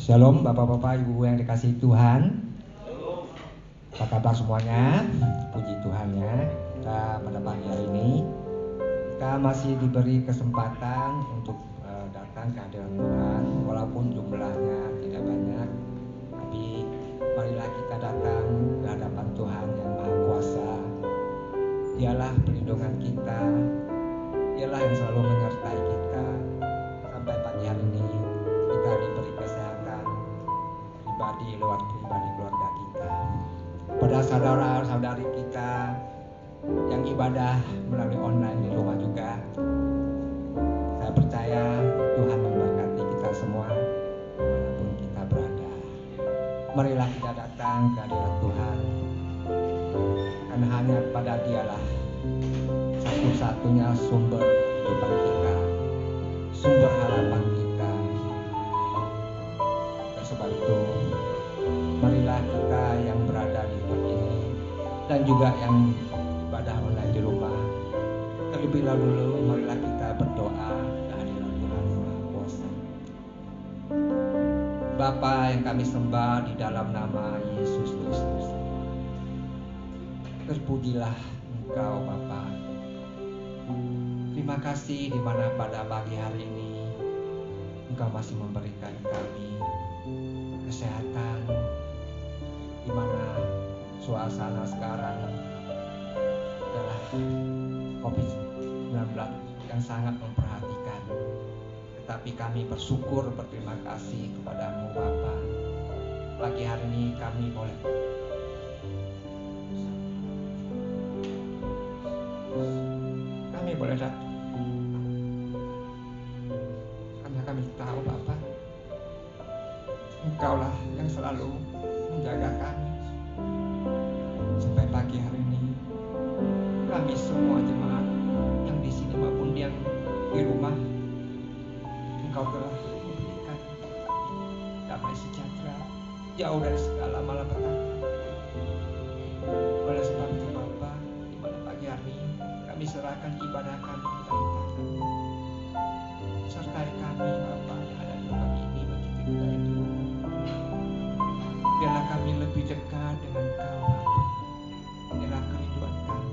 Shalom Bapak-bapak, Ibu yang dikasihi Tuhan. Apa kabar semuanya? Puji Tuhan ya. Kita pada pagi hari ini kita masih diberi kesempatan untuk datang ke hadirat Tuhan, walaupun jumlahnya tidak banyak, tapi marilah kita datang ke hadapan Tuhan yang Maha Kuasa. Dialah perlindungan kita, Dialah yang selalu menyertai kita. Sampai pagi hari ini kita diberi kesehatan pribadi lewat pribadi keluarga kita. Pada saudara-saudari kita yang ibadah melalui online di rumah juga, saya percaya Tuhan memberkati kita semua dimanapun kita berada. Marilah kita datang ke hadirat Tuhan, karena hanya pada Dialah satu-satunya sumber kehidupan kita, sumber harapan kita. Oleh sebab itu, marilah kita yang berada di tempat ini dan juga yang ibadah online di rumah, terlebih dahulu marilah kita berdoa ke hadirat Tuhan yang Maha Kuasa. Bapa yang kami sembah di dalam nama Yesus Kristus, terpujilah Engkau Bapa. Terima kasih di mana pada pagi hari ini Engkau masih memberikan kami kesehatan, di mana suasana sekarang adalah COVID-19 yang sangat memperhatikan. Tetapi kami bersyukur, berterima kasih kepadamu Bapa. Pagi hari ini kami boleh datang, karena kami tahu Bapa, Engkaulah yang selalu menjaga kami. Sampai pagi hari ini kami semua jemaat yang di sini maupun yang di rumah, Engkau telah memberikan damai sejahtera jauh dari segala malapetaka. Oleh sebab itu Bapa, di mana pagi hari ini kami serahkan ibadah kami ke dalam tangan-Mu. Sertai kami Bapa yang ada di rumah ini, begitu juga yang di rumah. Biarlah kami lebih dekat dengan Kau Bapa. Inilah kerinduan kami.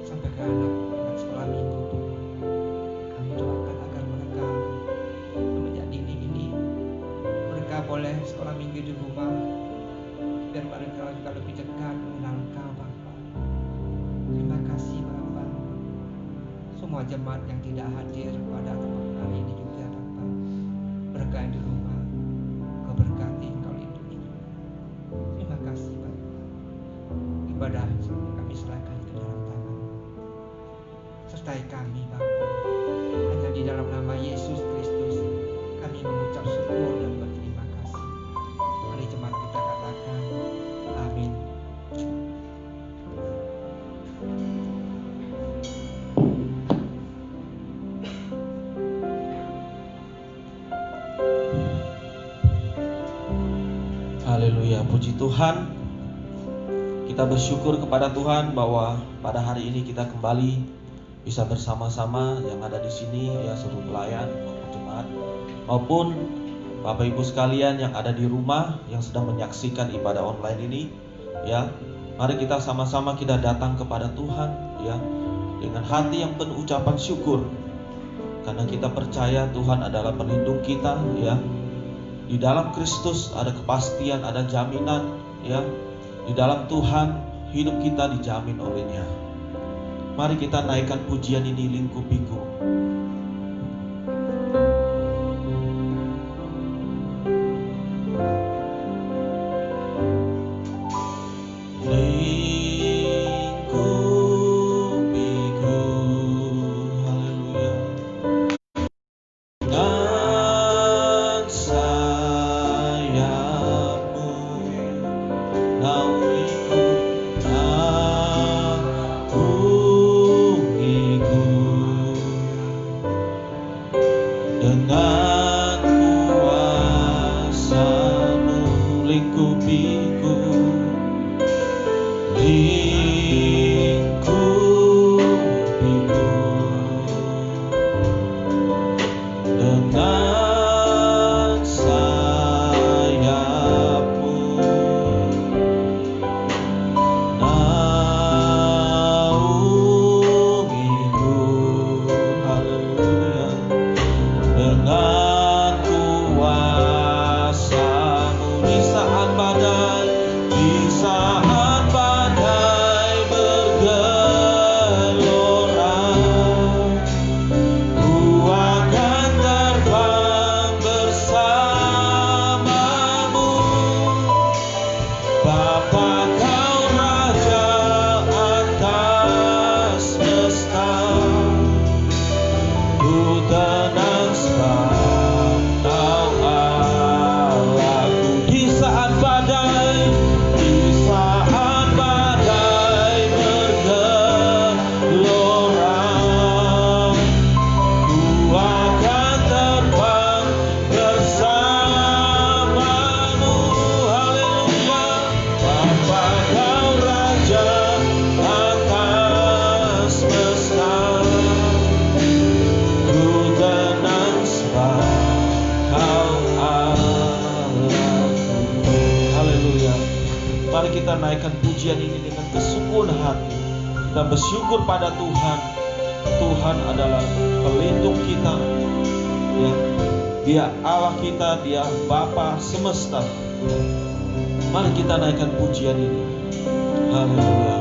Sampai ke anak sekolah minggu pun kami doakan agar mereka menjadi ini mereka boleh sekolah minggu di rumah, biar mereka juga lebih dekat mengenal Kau Bapa. Terima kasih Bapa. Semua jemaat yang tidak hadir pada tempat hari ini juga Bapa, mereka yang di rumah, Kau berkati, Kau lindungi. Terima kasih Bapa. Ibadah kami serahkan ke dalam tangan. Sertai kami Bapa. Hanya di dalam nama Yesus Kristus kami mengucap syukur dan berterima kasih. Mari jemaat kita katakan amin. Haleluya, puji Tuhan. Kita bersyukur kepada Tuhan bahwa pada hari ini kita kembali bisa bersama-sama yang ada di sini, ya, seluruh pelayan maupun jemaat maupun Bapak Ibu sekalian yang ada di rumah yang sedang menyaksikan ibadah online ini, ya. Mari kita sama-sama kita datang kepada Tuhan, ya, dengan hati yang penuh ucapan syukur, karena kita percaya Tuhan adalah pelindung kita, ya. Di dalam Kristus ada kepastian, ada jaminan, ya. Di dalam Tuhan hidup kita dijamin olehnya. Mari kita naikkan pujian ini, lingkupiku. kita naikkan pujian ini dengan kesungguhan hati. Kita bersyukur pada Tuhan. Tuhan adalah pelindung kita, ya. Dia Allah kita, Dia Bapa semesta. Mari kita naikkan pujian ini. Haleluya.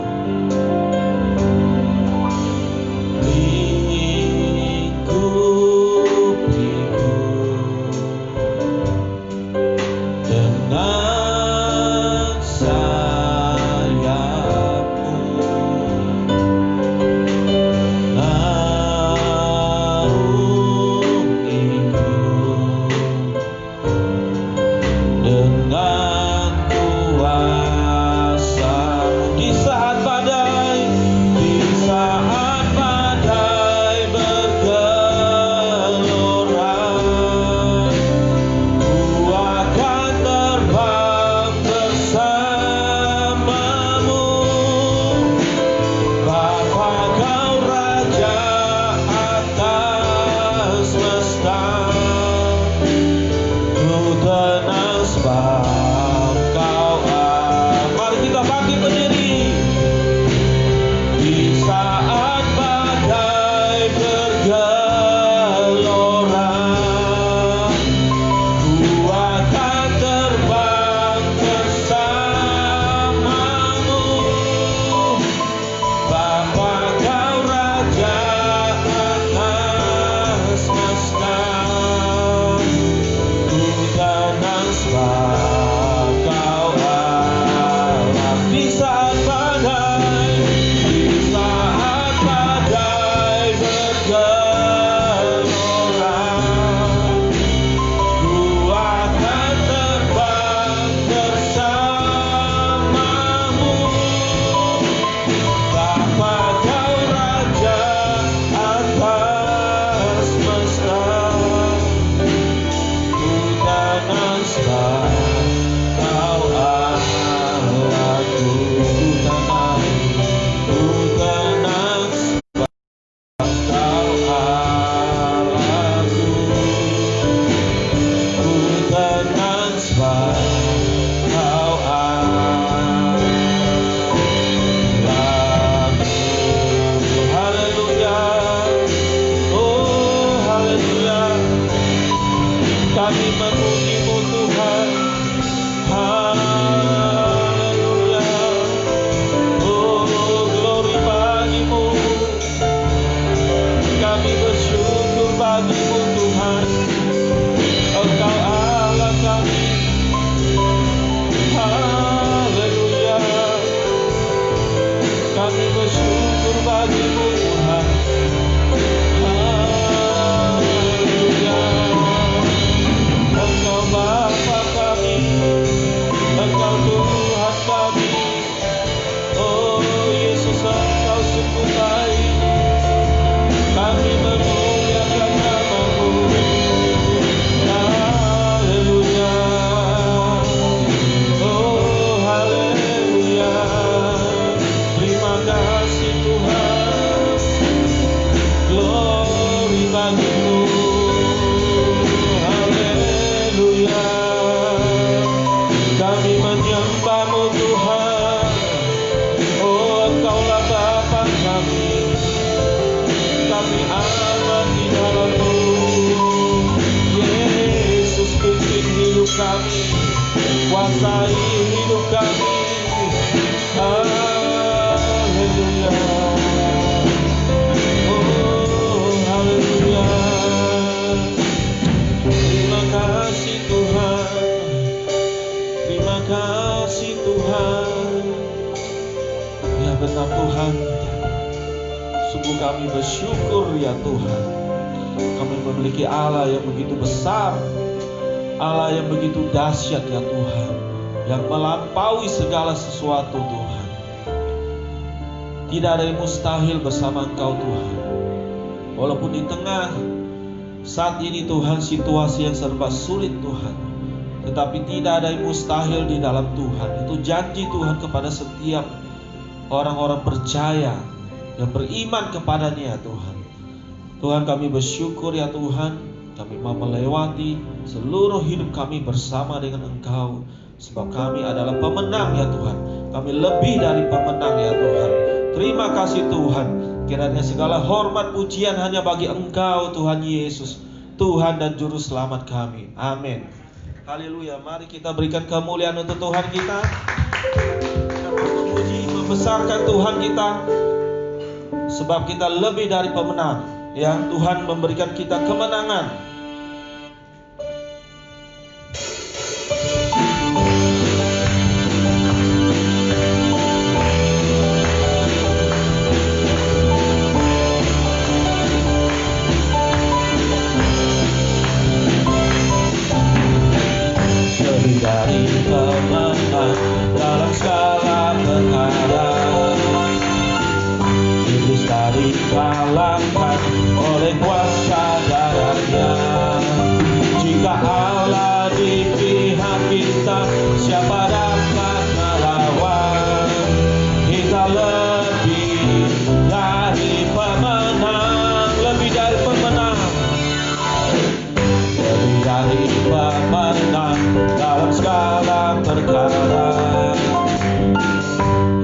Kuasai hidup kami. Haleluya. Oh, haleluya. Terima kasih Tuhan. Terima kasih Tuhan. Ya benar Tuhan. Sungguh kami bersyukur ya Tuhan. Kami memiliki Allah yang begitu besar, Allah yang begitu dahsyat ya Tuhan, yang melampaui segala sesuatu Tuhan. Tidak ada yang mustahil bersama Engkau Tuhan. Walaupun di tengah saat ini Tuhan situasi yang serba sulit Tuhan, tetapi tidak ada yang mustahil di dalam Tuhan. Itu janji Tuhan kepada setiap orang-orang percaya yang beriman kepadanya ya Tuhan. Tuhan kami bersyukur ya Tuhan, kami mau melewati seluruh hidup kami bersama dengan Engkau, sebab kami adalah pemenang ya Tuhan. Kami lebih dari pemenang ya Tuhan. Terima kasih Tuhan. Kiranya segala hormat pujian hanya bagi Engkau Tuhan Yesus, Tuhan dan Juru Selamat kami. Amin. Haleluya. Mari kita berikan kemuliaan untuk Tuhan kita. Kita memuji, membesarkan Tuhan kita, sebab kita lebih dari pemenang. Ya, Tuhan memberikan kita kemenangan. Dari kemenang dalam segala perkara, iblis tadi kalahkan oleh kuasa darahnya. Jika Allah di pihak kita, siapa dapat melawan? Kita lebih dari pemenang, lebih dari pemenang, lebih dari pemenang dalam segala perkara.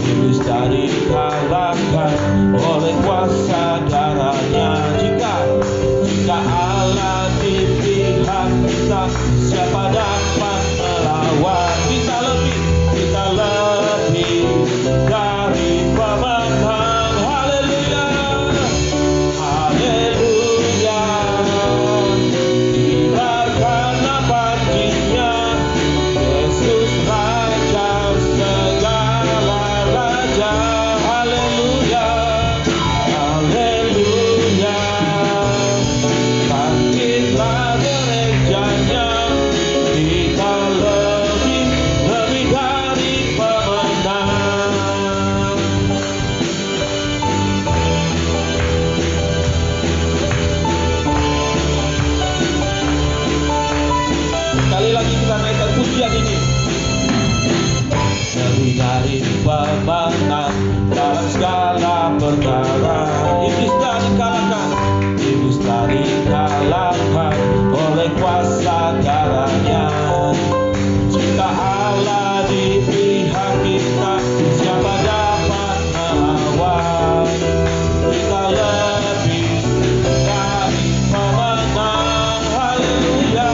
Iblis tadi kalahkan oleh kuasa darahnya. Jika Allah di pihak kita, siapa dapat melawan? Kita lebih dari pemenang. Haleluya, haleluya. Dibiarkanlah baginya Yesus Raja segala raja. Haleluya, haleluya. Bangkitlah gerejanya, kita lebih dari pemenang. Sekali lagi kita naikkan pujian ini. Lebih dari pemenang dalam segala perkara. Iblis telah dikalahkan, iblis telah dikalahkan oleh kuasa darahnya. Jika Allah di pihak kita, siapa dapat melawan? Kita lebih dari pemenang. Haleluya,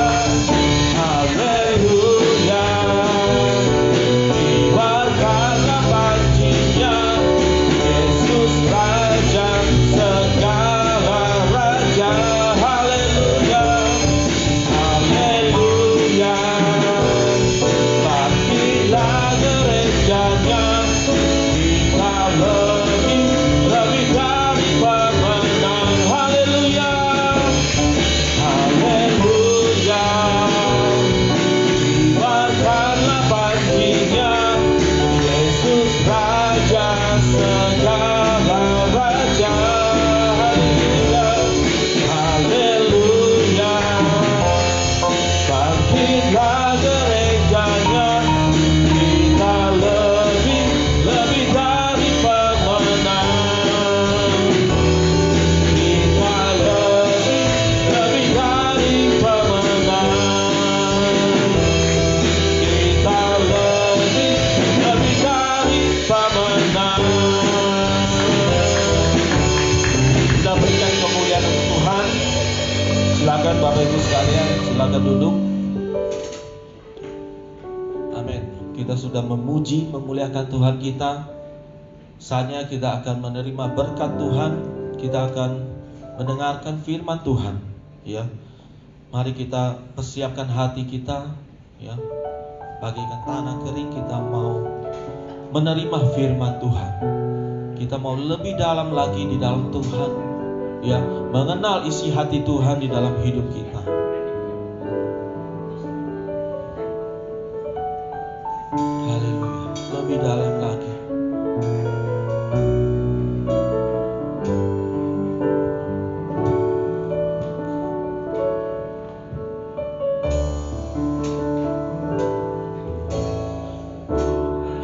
haleluya. Dibiarkanlah baginya Yesus Raja segala raja. Haleluya, haleluya. Bangkitlah gerejanya, kita lebih dari pemenang. Haleluya, haleluya. Dibiarkanlah baginya Yesus Raja segala raja. Haleluya, haleluya. Bangkitlah gerejanya, kita lebih dari pemenang. Kita lebih dari pemenang. Kita lebih dari pemenang. Kita berikan kemuliaan untuk Tuhan. Silakan Bapak Ibu sekalian, silakan duduk. Amin. Kita sudah memuji, memuliakan Tuhan kita. Saatnya kita akan menerima berkat Tuhan. Kita akan mendengarkan firman Tuhan. Ya, mari kita persiapkan hati kita. Ya, bagaikan tanah kering, kita mau menerima firman Tuhan. Kita mau lebih dalam lagi di dalam Tuhan. Ya, mengenal isi hati Tuhan di dalam hidup kita. Haleluya, lebih dalam lagi.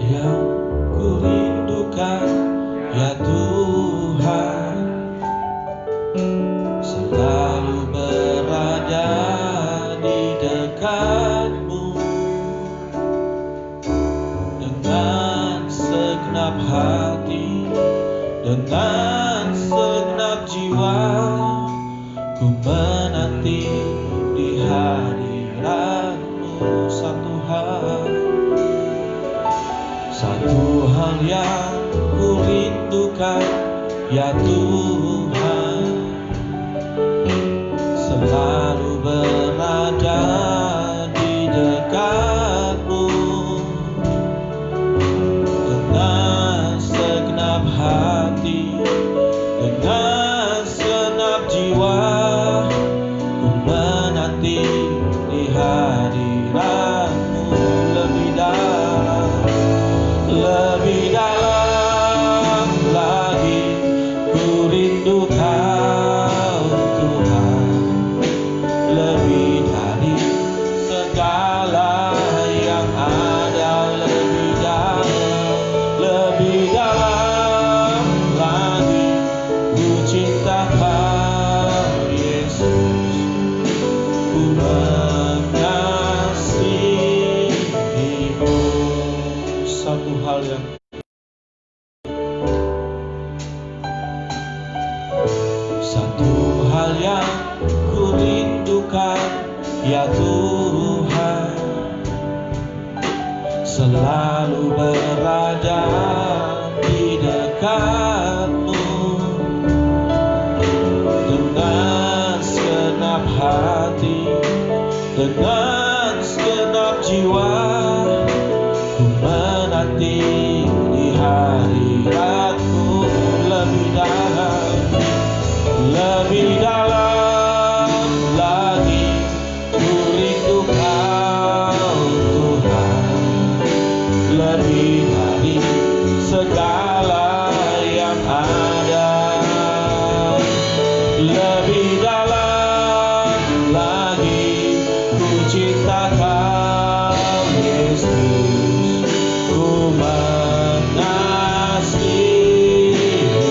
Yang ku rindukan ya Tuhan, selalu berada dengan segenap jiwa ku menanti di hadirat-Mu. Satu hal yang ku rindukan, ya Tuhan, selalu berada di dekat-Mu dengan segenap hati, dengan segenap jiwa ku menanti di hadirat-Mu. Lebih dalam lagi ku rindu Kau Tuhan, lebih dari segala yang ada. Lebih dalam lagi ku cinta Kau Yesus, ku mengasihi-Mu. Satu hal yang ku rindukan, ya Tuhan, selalu berada di dekat-Mu dengan segenap hati, dengan segenap jiwa ku menanti di hadirat-Mu. Lebih dalam lagi ku rindu Kau Tuhan, lebih dari segala yang ada. Lebih dalam lagi ku cinta Kau Yesus, ku mengasihi-Mu.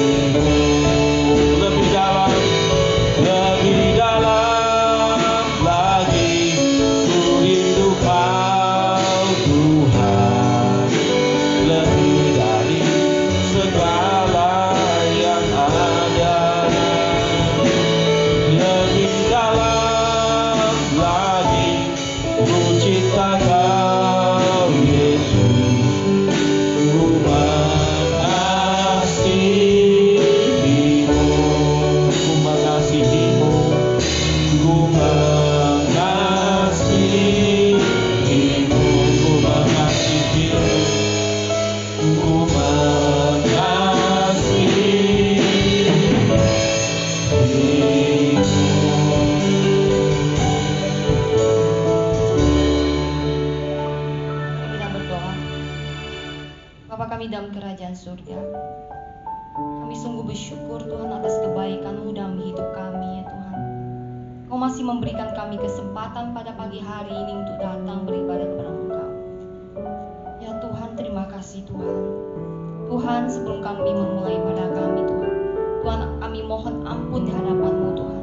Lebih dalam lagi ku rindu Kau Tuhan, lebih dari segala yang ada. Lebih dalam lagi ku cinta Kau Yesus, ku mengasihi-Mu, ku mengasihi-Mu, ku mengasihi-Mu, ku mengasihi-Mu, ku mengasihi-Mu. Kita berdoa. Bapa kami dalam kerajaan surga, kami sungguh bersyukur Tuhan atas kebaikan-Mu dalam hidup kami, ya Tuhan. Kau masih memberikan kami kesempatan pada pagi hari ini untuk datang beribadah kepada Engkau. Ya Tuhan, terima kasih Tuhan. Tuhan, sebelum kami memulai ibadah kami Tuhan, Tuhan, kami mohon ampun di hadapan-Mu Tuhan.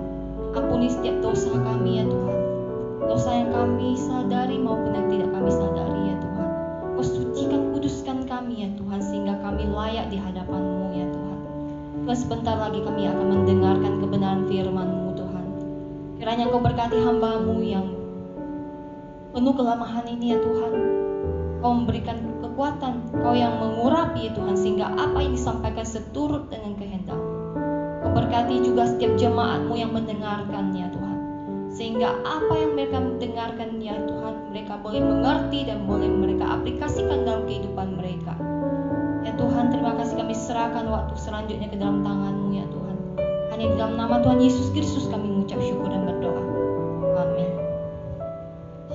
Ampuni setiap dosa kami, ya Tuhan. Dosa yang kami sadari maupun yang tidak kami sadari, ya Tuhan. Kau sucikan, kuduskan kami, ya Tuhan, sehingga kami layak di hadapan-Mu, ya Tuhan. Tuhan, sebentar lagi kami akan mendengarkan kebenaran firman-Mu, Tuhan. Kiranya Kau berkati hamba-Mu yang penuh kelemahan ini, ya Tuhan. Kau memberikan kekuatan, Kau yang mengurapi, ya Tuhan, sehingga apa yang disampaikan seturut dengan kehendak-Mu. Kau berkati juga setiap jemaat-Mu yang mendengarkan, ya Tuhan, sehingga apa yang mereka dengarkan, ya Tuhan, mereka boleh mengerti dan boleh mereka aplikasikan dalam kehidupan mereka. Ya Tuhan, terima kasih, kami serahkan waktu selanjutnya ke dalam tangan-Mu, ya Tuhan. Hanya di dalam nama Tuhan Yesus Kristus kami mengucap syukur dan berdoa. Amin.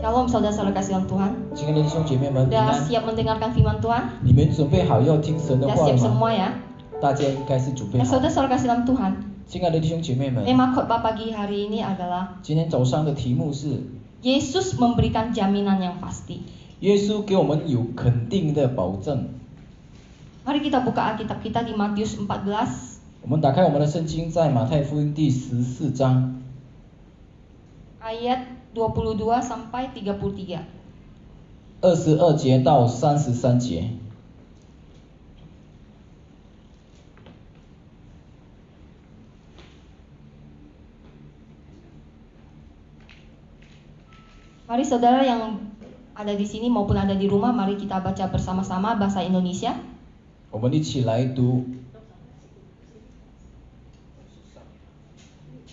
Shalom saudara-saudara kasih dalam Tuhan. 亲爱的弟兄姐妹们，平 Sudah 安！ siap mendengarkan firman Tuhan? 你们准备好要听神的 Sudah 话 siap 了吗？ semua ya? 大家应该是准备 Ya 好。 saudara-saudara kasih dalam Tuhan. 亲爱的弟兄姐妹们， Tema khotbah pagi hari ini adalah 今天早上的题目是 Yesus memberikan jaminan yang pasti. 耶稣给我们有肯定的保证。 Mari kita buka Alkitab kita di Matius 14我们打开我们的圣经，在马太福音第14章 ayat 22 sampai 33. 22节到33节。Mari saudara yang ada di sini maupun ada di rumah, mari kita baca bersama-sama bahasa Indonesia. 我们一起来读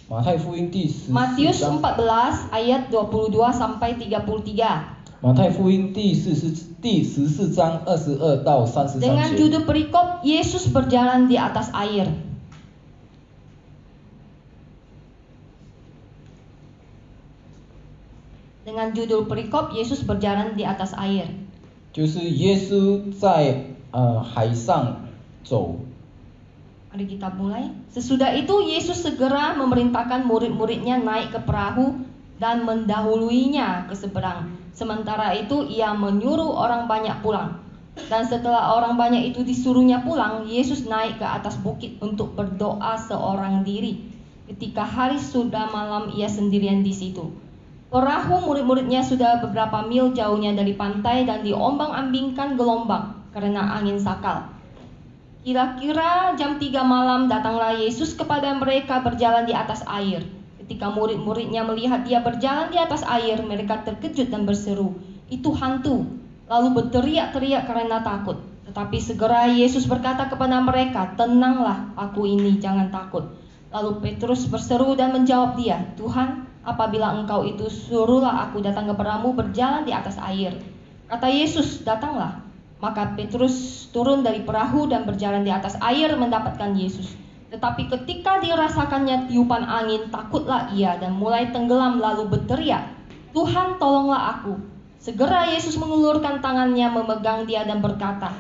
马太福音第14 Matius 章。 14 ayat 22 sampai 33. 马太福音第14章22到33 Dengan 节。 judul perikop Yesus berjalan di atas air. Dengan judul perikop Yesus berjalan di atas air. 就是耶稣在海上走。 Mari kita mulai. Sesudah itu Yesus segera memerintahkan murid-muridnya naik ke perahu dan mendahuluinya ke seberang. Sementara itu ia menyuruh orang banyak pulang. Dan setelah orang banyak itu disuruhnya pulang, Yesus naik ke atas bukit untuk berdoa seorang diri. Ketika hari sudah malam, ia sendirian di situ. Perahu murid-muridnya sudah beberapa mil jauhnya dari pantai dan diombang-ambingkan gelombang karena angin sakal. Kira-kira jam 3 malam datanglah Yesus kepada mereka berjalan di atas air. Ketika murid-muridnya melihat dia berjalan di atas air, mereka terkejut dan berseru, "Itu hantu!" Lalu berteriak-teriak karena takut. Tetapi segera Yesus berkata kepada mereka, "Tenanglah, aku ini, jangan takut." Lalu Petrus berseru dan menjawab dia, "Tuhan, apabila engkau itu, suruhlah aku datang kepadamu berjalan di atas air." Kata Yesus, "Datanglah." Maka Petrus turun dari perahu dan berjalan di atas air mendapatkan Yesus. Tetapi ketika dirasakannya tiupan angin, takutlah ia dan mulai tenggelam lalu berteriak, "Tuhan, tolonglah aku." Segera Yesus mengulurkan tangannya memegang dia dan berkata,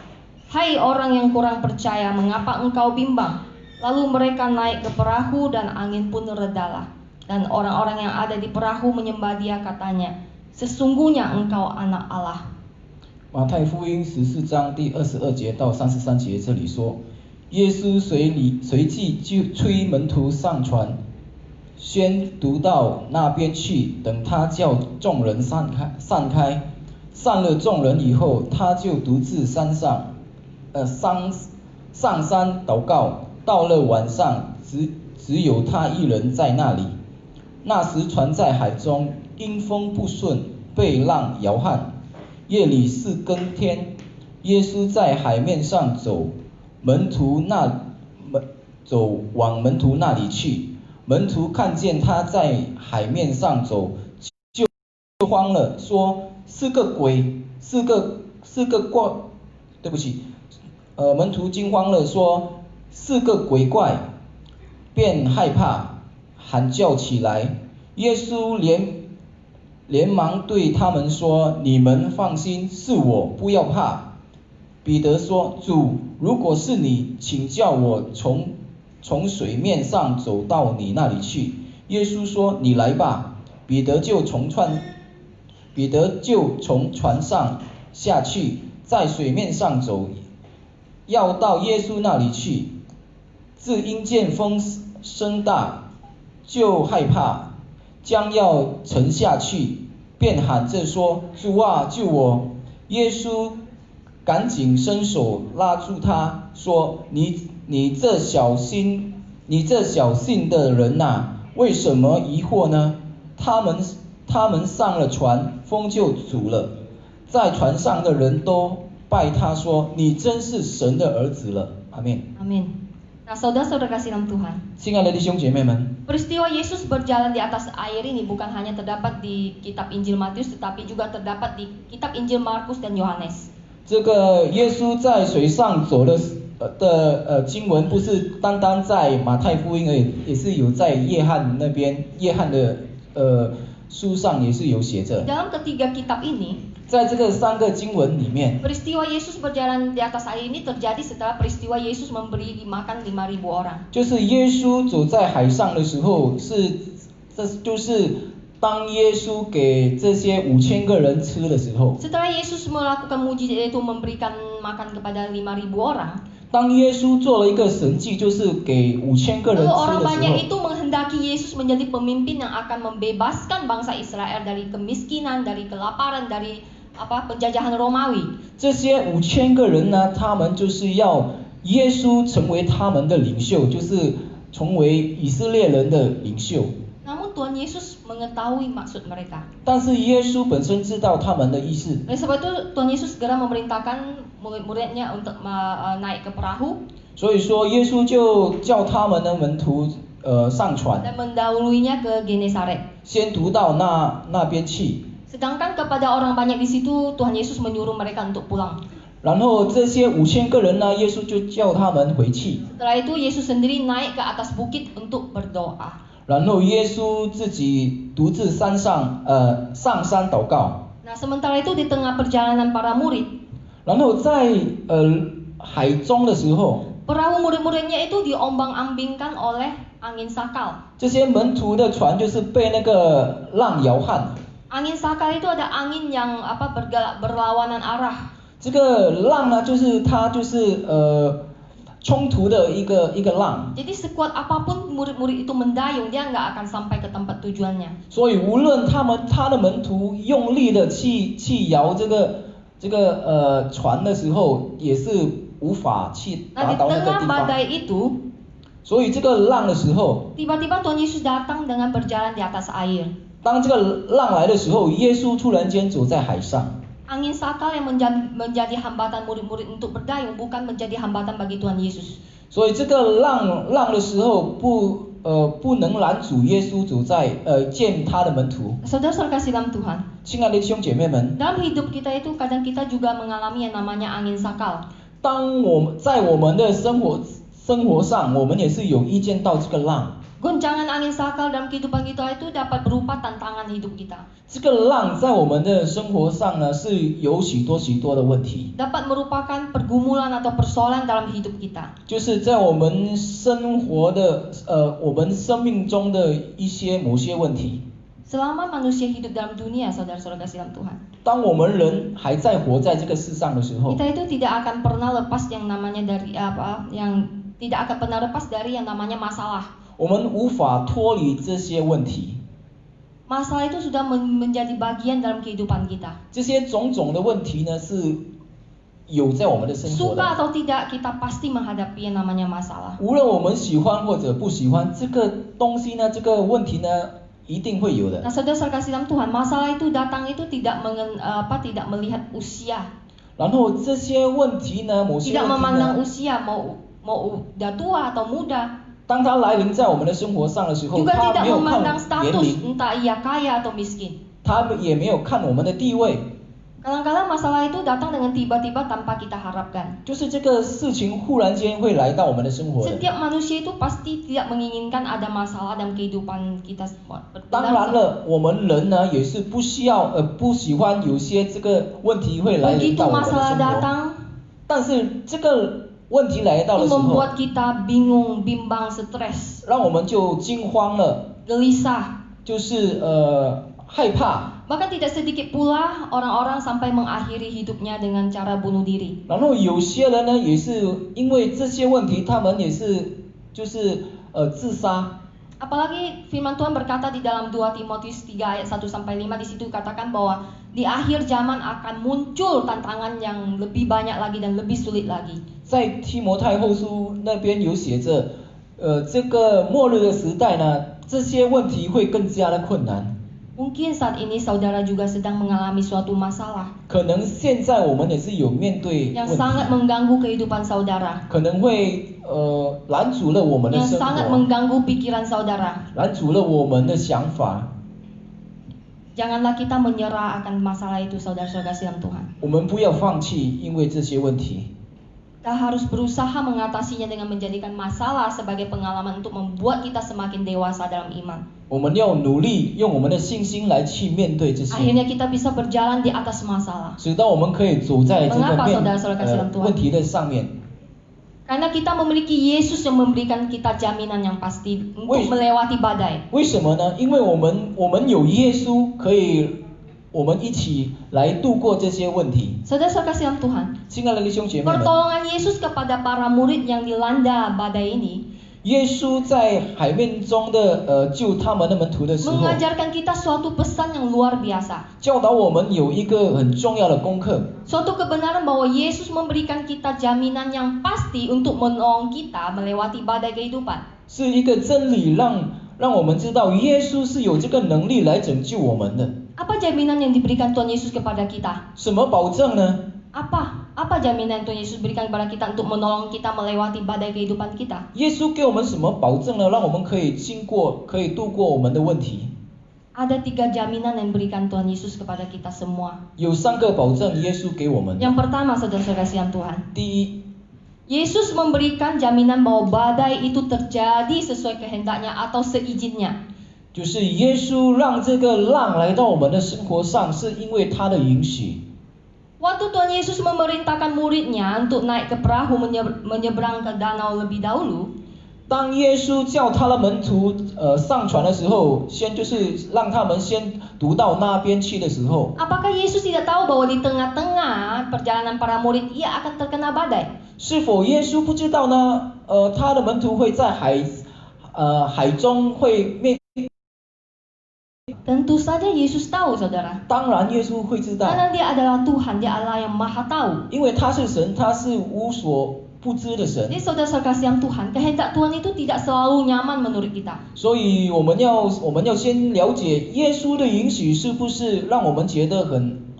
"Hai orang yang kurang percaya, mengapa engkau bimbang?" Lalu mereka naik ke perahu dan angin pun redalah. Dan orang-orang yang ada di perahu menyembah dia, katanya, "Sesungguhnya engkau anak Allah." 马太福音14章第22节到33节这里说，耶稣随即就催门徒上船，先渡到那边去，等他叫众人散开，散了众人以后，他就独自上山祷告。到了晚上，只有他一人在那里。那时船在海中，因风不顺，被浪摇撼。夜里4更天，耶稣在海面上走，往门徒那里去。门徒看见他在海面上走，就慌了，说是个鬼，门徒惊慌了，说是个鬼怪，便害怕，喊叫起来。耶稣连忙对他们说：“你们放心，是我，不要怕。”彼得说：“主，如果是你，请叫我从水面上走到你那里去。”耶稣说：“你来吧。”彼得就从船上下去，在水面上走，要到耶稣那里去。只因见风声大，就害怕，将要沉下去，便喊着说：“主啊，救我！”耶稣赶紧伸手拉住他，说：“你这小信的人哪，为什么疑惑呢？”他们上了船，风就阻了。在船上的人都拜他说：“你真是神的儿子了。”阿们。 Amin. Nah, saudara-saudara kasih dalam Tuhan, 亲爱的弟兄姐妹们， peristiwa Yesus berjalan di atas air ini bukan hanya terdapat di kitab Injil Matius, tetapi juga terdapat di kitab Injil Markus dan Yohanes. 这个耶稣在水上走的经文，不是单单在马太福音而已，也是有在约翰那边，约翰的书上也是有写着。 Dalam ketiga kitab ini, 在这个3个经文里面， peristiwa Yesus berjalan di atas air ini terjadi setelah peristiwa Yesus memberi makan 5.000 orang. 就是耶稣走在海上的时候，就是当耶稣给这些5000个人吃的时候， Setelah Yesus melakukan mujizat yaitu memberikan makan kepada 5.000 orang, 当耶稣做了一个神迹，就是给5000个人 lalu 吃 orang 的时 banyak 候， itu menghendaki Yesus menjadi pemimpin yang akan membebaskan bangsa Israel dari kemiskinan, dari kelaparan, dari penjajahan Romawi. 这些5000个人呢，他们就是要耶稣成为他们的领袖，就是成为以色列人的领袖。 Namun Tuhan Yesus mengetahui maksud mereka. 但是耶稣本身知道他们的意思， Oleh sebab itu Tuhan Yesus segera memerintahkan murid-muridnya untuk naik ke perahu 所以说耶稣就叫他们的门徒上船， dan mendahuluinya ke Genesaret. 先读到那边去。 Sedangkan kepada orang banyak di situ Tuhan Yesus menyuruh mereka untuk pulang. 然后这些5000个人呢，耶稣就叫他们回去。 Setelah itu Yesus sendiri naik ke atas bukit untuk berdoa. 然后耶稣自己独自上山祷告。 Nah, sementara itu di tengah perjalanan para murid, 然后在海中的时候， perahu murid-muridnya itu diombang-ambingkan oleh angin sakal. 这些门徒的船就是被那个浪摇撼。 Angin sakal itu ada angin yang berlawanan arah. 这个浪呢，它就是冲突的一个浪。 Jadi sekuat apapun murid-murid itu mendayung, dia nggak akan sampai ke tempat tujuannya. 所以无论他的门徒用力的去摇这个船的时候，也是无法去 Nah, 达 di 到那个 tengah 地方。 badai itu, 所以这个浪的时候， tiba-tiba Tuhan Yesus datang dengan berjalan di atas air. 当这个浪来的时候，耶稣突然间走在海上。 Angin sakal yang menjadi hambatan murid-murid untuk berdayung bukan menjadi hambatan bagi Tuhan Yesus. 所以这个浪的时候不能拦阻耶稣走在见他的门徒。 Saudara-saudara kasih dalam Tuhan, 亲爱的弟兄姐妹们， dalam hidup kita itu kadang kita juga mengalami yang namanya angin sakal. 当在我们的生活上，我们也是有意见到这个浪。 Goncangan angin sakal dalam kehidupan kita itu dapat berupa tantangan hidup kita. 这个浪在我们的生活上呢，是有许多的问题， Dapat merupakan pergumulan atau persoalan dalam hidup kita. 就是在我们生活的我们生命中的某些问题。 Selama manusia hidup dalam dunia, saudara-saudara kasih dalam Tuhan, 当我们人还在活在这个世上的时候， kita itu tidak akan pernah lepas yang namanya tidak akan pernah lepas dari yang namanya masalah. 我们无法脱离这些问题。 Masalah itu sudah menjadi bagian dalam kehidupan kita. 这些种种的问题呢，是有在我们的生活 Suka 的。 atau tidak, kita pasti menghadapi yang namanya masalah. 无论我们喜欢或者不喜欢这个东西呢，这个问题呢，一定会有的。 Nah, saudara kasih dalam Tuhan, masalah itu datang itu tidak melihat usia, 然后这些问题呢，某些 tidak 问题 memandang 呢， usia mau udah tua atau muda, 当它来临在我们的生活上的时候， juga 它 tidak 没有 memandang 看年 status 龄， entah ia kaya atau miskin. 它也没有看我们的地位， Kadang-kadang masalah itu datang dengan tiba-tiba tanpa kita harapkan. 就是这个事情忽然间会来到我们的生活的。 Setiap manusia itu pasti tidak menginginkan ada masalah dalam kehidupan kita semua. 当然了，我们人呢也是不喜欢有些这个问题会来临 Begitu 到我们的 masalah 生活。 datang, 但是这个问题来到的 itu 时候， membuat kita bingung, bimbang, stres, 让我们就惊慌了， gelisah. 就是害怕。 Bahkan tidak sedikit pula orang-orang sampai mengakhiri hidupnya dengan cara bunuh diri. 然后有些人呢，也是因为这些问题，他们也是自杀。 Apalagi firman Tuhan berkata di dalam 2 Timotius 3 ayat 1 sampai 5 di situ katakan bahwa di akhir zaman akan muncul tantangan yang lebih banyak lagi dan lebih sulit lagi. 在提摩太后书那边有写着，这个末日的时代呢，这些问题会更加的困难。 Mungkin saat ini saudara juga sedang mengalami suatu masalah 可能现在我们也是有面对 yang 问 sangat 题， mengganggu kehidupan saudara, 可能会拦阻了我们的 yang 生 sangat 活， mengganggu pikiran saudara. 拦阻了我们的想法。 Janganlah kita menyerah akan masalah itu, saudara-saudara dalam Tuhan. 我们不要放弃，因为这些问题。 Kita harus berusaha mengatasinya dengan menjadikan masalah sebagai pengalaman untuk membuat kita semakin dewasa dalam iman. 我们要努力用我们的信心来去面对这些， Akhirnya kita bisa berjalan di atas masalah. 使到我们可以走在这个 Mengapa saudara-saudara kasih dalam Tuhan? 问题的上面。 Karena kita memiliki Yesus yang memberikan kita jaminan yang pasti untuk Wih. melewati badai. 为什么呢？因为我们有耶稣，可以我们一起来度过这些问题。 Saudara-saudara kasih dalam Tuhan, 亲爱的弟兄姐妹们， pertolongan Yesus kepada para murid yang dilanda badai ini 耶稣在海面中的救他们的门徒的时候， mengajarkan kita suatu pesan yang luar biasa. 教导我们有一个很重要的功课， Suatu kebenaran bahwa Yesus memberikan kita jaminan yang pasti untuk menolong kita melewati badai kehidupan. 是一个真理，让让我们知道耶稣是有这个能力来拯救我们的。 Apa jaminan yang diberikan Tuhan Yesus kepada kita? 什么保证呢？ Apa jaminan Tuhan Yesus berikan kepada kita untuk menolong kita melewati badai kehidupan kita? 耶稣给我们什么保证呢？让我们可以度过我们的问题。 Ada 3 jaminan yang diberikan Tuhan Yesus kepada kita semua. 有3个保证耶稣给我们。 Yang pertama, saudara-saudara kasihan Tuhan, 第一， Yesus memberikan jaminan bahwa badai itu terjadi sesuai kehendaknya atau seizinnya. 就是耶稣让这个浪来到我们的生活上，是因为他的允许。 Waktu Tuhan Yesus memerintahkan muridnya untuk naik ke perahu menyeberang ke danau lebih dahulu, 当耶稣叫他的门徒上船的时候，就是让他们先读到那边去的时候， apakah Yesus tidak tahu bahwa di tengah-tengah perjalanan para murid ia akan terkena badai? 是否耶稣不知道呢？他的门徒会在海中会面。 Tentu saja Yesus tahu, saudara. 当然耶稣会知道， Karena dia adalah Tuhan, dia Allah yang maha tahu. 因为他是神，他是无所不知的神。 Jadi saudara-saudara kasihan Tuhan, kehendak Tuhan itu tidak selalu nyaman menurut kita. 所以我们要先了解耶稣的允许是不是让我们觉得很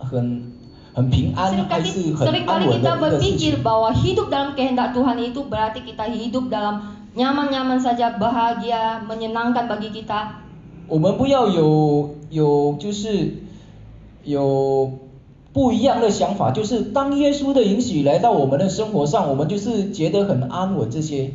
平安，还是很安 Seringkali 稳的 kita 一个事 berpikir 情。 bahwa hidup dalam kehendak Tuhan itu berarti kita hidup dalam nyaman-nyaman saja, bahagia, menyenangkan bagi kita. 我们不要就是有不一样的想法，就是当耶稣的允许来到我们的生活上，我们就是觉得很安稳，这些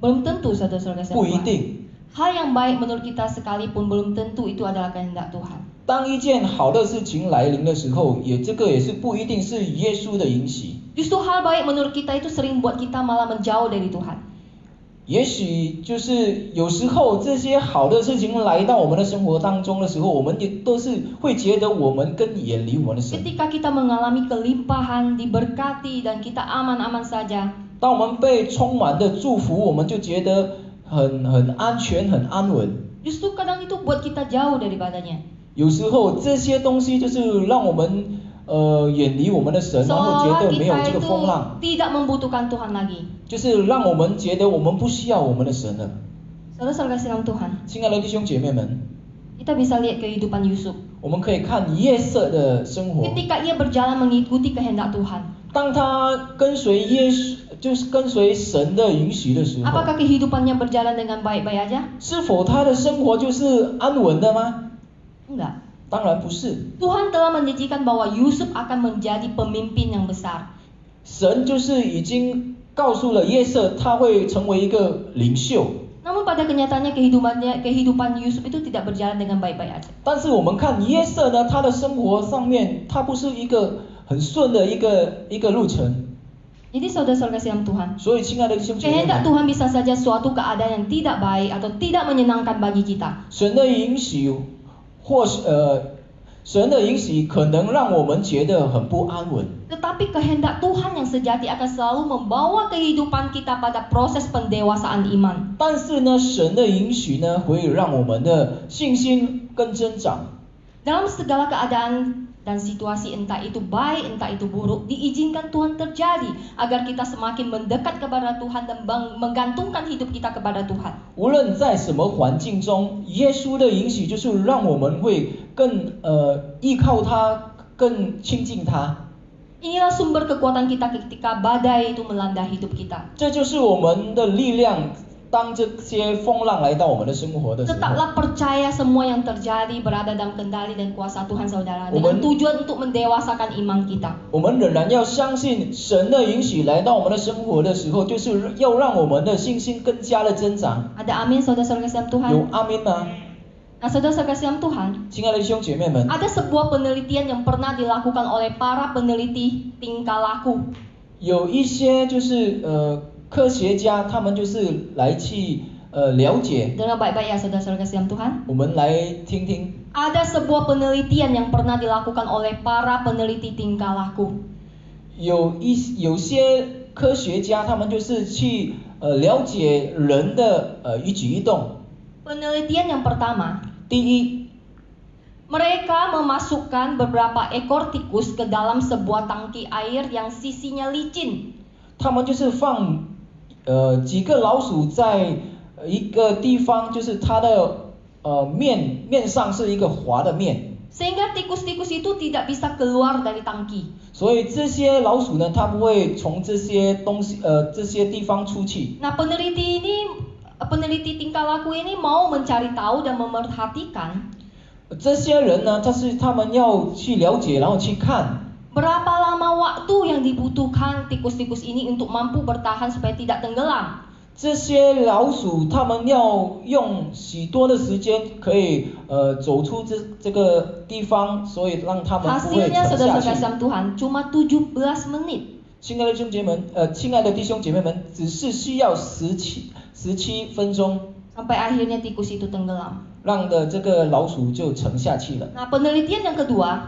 Belum tentu, saudara-saudara kasihan 不一 Tuhan. 定。 Hal yang baik menurut kita sekalipun belum tentu itu adalah kehendak Tuhan. 当一件好的事情来临的时候，这个也是不一定是耶稣的允许。 Justru hal baik menurut kita itu sering buat kita malah menjauh dari Tuhan. 也许就是有时候这些好的事情来到我们的生活当中的时候，我们也都是会觉得我们更远离我们的神。 Ketika kita mengalami kelimpahan, diberkati dan kita aman-aman saja, 当我们被充满的祝福，我们就觉得很安全、很安稳。 justru kadang itu buat kita jauh daripadanya. 有时候这些东西就是让我们远离我们的神，然后觉 Seolah 得没有 kita 这个 itu 风浪， tidak membutuhkan Tuhan lagi. 就是让我们觉得我们不需要我们的神了。 Saudara-saudara kasihan Tuhan, 亲爱的弟兄姐妹们， kita bisa lihat kehidupan Yusuf. 我们可以看约瑟的生活。 Ketika ia berjalan mengikuti kehendak Tuhan, 当他跟随耶稣，就是跟随神的允许的时候， apakah kehidupannya berjalan dengan baik-baik aja? 是否他的生活就是安稳的吗？ Enggak. 当然不是。 Tuhan telah menjanjikan bahwa Yusuf akan menjadi pemimpin yang besar. 神就是已经告诉了约瑟，他会成为一个领袖。 Namun pada kenyataannya kehidupan Yusuf itu tidak berjalan dengan baik-baik aja. 但是我们看约瑟呢，他的生活上面，他不是一个很顺的一个路程。 Jadi saudara-saudara kasihan Tuhan, 所以，亲爱的弟兄姐妹 kehendak 们， Tuhan bisa saja suatu keadaan yang tidak baik atau tidak menyenangkan bagi kita. 神的允许，或是神的允许可能让我们觉得很不安稳。 Tetapi kehendak Tuhan yang sejati akan selalu membawa kehidupan kita pada proses pendewasaan iman. 但是呢，神的允许呢，会让我们的信心更增长。 Dalam segala keadaan dan situasi, entah itu baik, entah itu buruk, diizinkan Tuhan terjadi agar kita semakin mendekat kepada Tuhan dan menggantungkan hidup kita kepada Tuhan. 无论在什么环境中，耶稣的允许就是让我们会更依靠他，更亲近他。 Inilah sumber kekuatan kita ketika badai itu melanda hidup kita. 这就是我们的力量。当这些风浪来到我们的生活的时候， Tetaplah percaya semua yang terjadi berada dalam kendali dan kuasa Tuhan, saudara, dengan tujuan untuk mendewasakan iman kita. 我们仍然要相信神的允许来到我们的生活的时候，就是要让我们的信心更加的增长。 Ada amin, saudara-saudara kasihan 有 Tuhan? 阿们吗？ Nah, saudara-saudara kasihan Tuhan, 亲爱的弟兄姐妹们， ada sebuah penelitian yang pernah dilakukan oleh para peneliti tingkah laku. 有一些就是科学家，他们就是来去了解。 Dengar baik-baik ya, saudara-saudara kasihan Tuhan. 我们来听听， Ada sebuah penelitian yang pernah dilakukan oleh para peneliti tingkah laku. 有些科学家，他们就是去了解人的一举一动。 Penelitian yang pertama, 第一， mereka memasukkan beberapa ekor tikus ke dalam sebuah tangki air yang sisinya licin. 他们就是放几个老鼠在一个地方，就是它的面上是一个滑的面， Sehingga tikus-tikus itu tidak bisa keluar dari tangki. 所以这些老鼠呢，它不会从这些这些地方出去。 Nah, peneliti tingkah laku ini mau mencari tahu dan memerhatikan 这些人呢，他们要去了解，然后去看 berapa lama waktu yang dibutuhkan tikus-tikus ini untuk mampu bertahan supaya tidak tenggelam. 这些老鼠，他们要用许多的时间，可以走出这个地方，所以让他们不会 Hasilnya 沉下 saudara-saudara 去。 kasih Tuhan cuma 17 menit. 亲爱的弟兄姐妹们，只是需要17分钟， Sampai akhirnya tikus itu tenggelam. 让的这个老鼠就沉下去了。 Nah, penelitian yang kedua,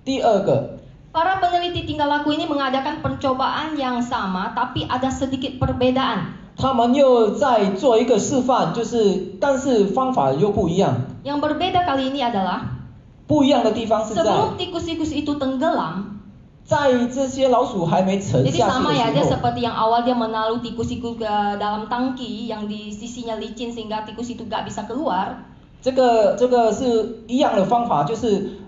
第二个， para peneliti tingkah laku ini mengadakan percobaan yang sama tapi ada sedikit perbedaan. 他们又在做一个示范，但是方法又不一样。 Yang berbeda kali ini adalah 不一样的地方是在 sebelum tikus-tikus itu tenggelam. 在这些老鼠还没沉 Jadi 下去 sama ya, 的 dia 时候， seperti yang awal dia menaruh tikus-tikus ke dalam tangki yang di sisinya licin sehingga tikus itu gak bisa keluar. 这个是一样的方法，就是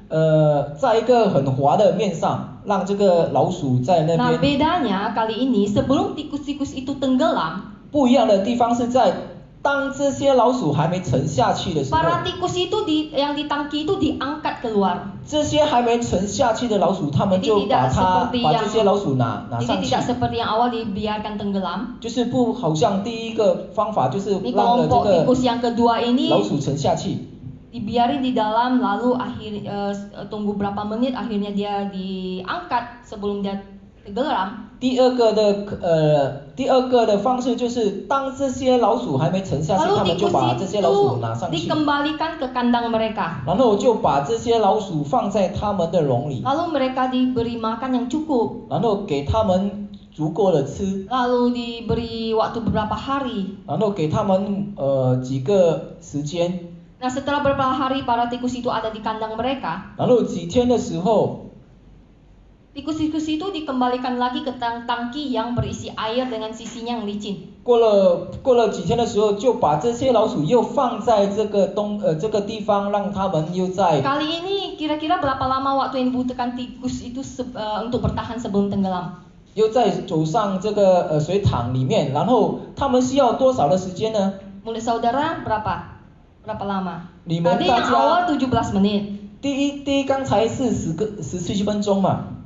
在一个很滑的面上，让这个老鼠在那 Nah, 边。 bedanya kali ini sebelum tikus-tikus itu tenggelam, 不一样的地方是在当这些老鼠还没沉下去的时候， para tikus itu yang di tangki itu diangkat keluar. 这些还没沉下去的老鼠，他们就 Jadi tidak 把这些老鼠拿 Jadi 上去， tidak seperti yang awal dibiarkan tenggelam. 就是不好像第一个方法就是 Ini 让了这 kelompok 个 tikus yang kedua ini 老鼠沉下去。 dibiarin di dalam lalu tunggu berapa menit akhirnya dia diangkat sebelum dia tenggelam. 第二个的方式就是当这些老鼠还没沉下去， Lalu 他们就 tikus 把这些老鼠拿 itu 上去， dikembalikan ke kandang mereka. 然后就把这些老鼠放在他们的笼里， Lalu mereka diberi makan yang cukup. 然后给他们足够的吃， Lalu diberi waktu beberapa hari. 然后给他们几个时间， Nah, setelah beberapa hari para tikus itu ada di kandang mereka, 然后几天的时候， tikus-tikus itu dikembalikan lagi ke tangki yang berisi air dengan sisinya yang licin. 过了几天的时候，就把这些老鼠又放在这个地方，让他们又在 Kali ini kira-kira berapa lama waktu yang dibutuhkan tikus itu untuk bertahan sebelum tenggelam? 又再走上这个水塘里面，然后他们需要多少的时间呢？ Menurut saudara berapa? Berapa lama? Di Tadi yang Montaja- awal 17 menit. 第一刚才是17分钟嘛，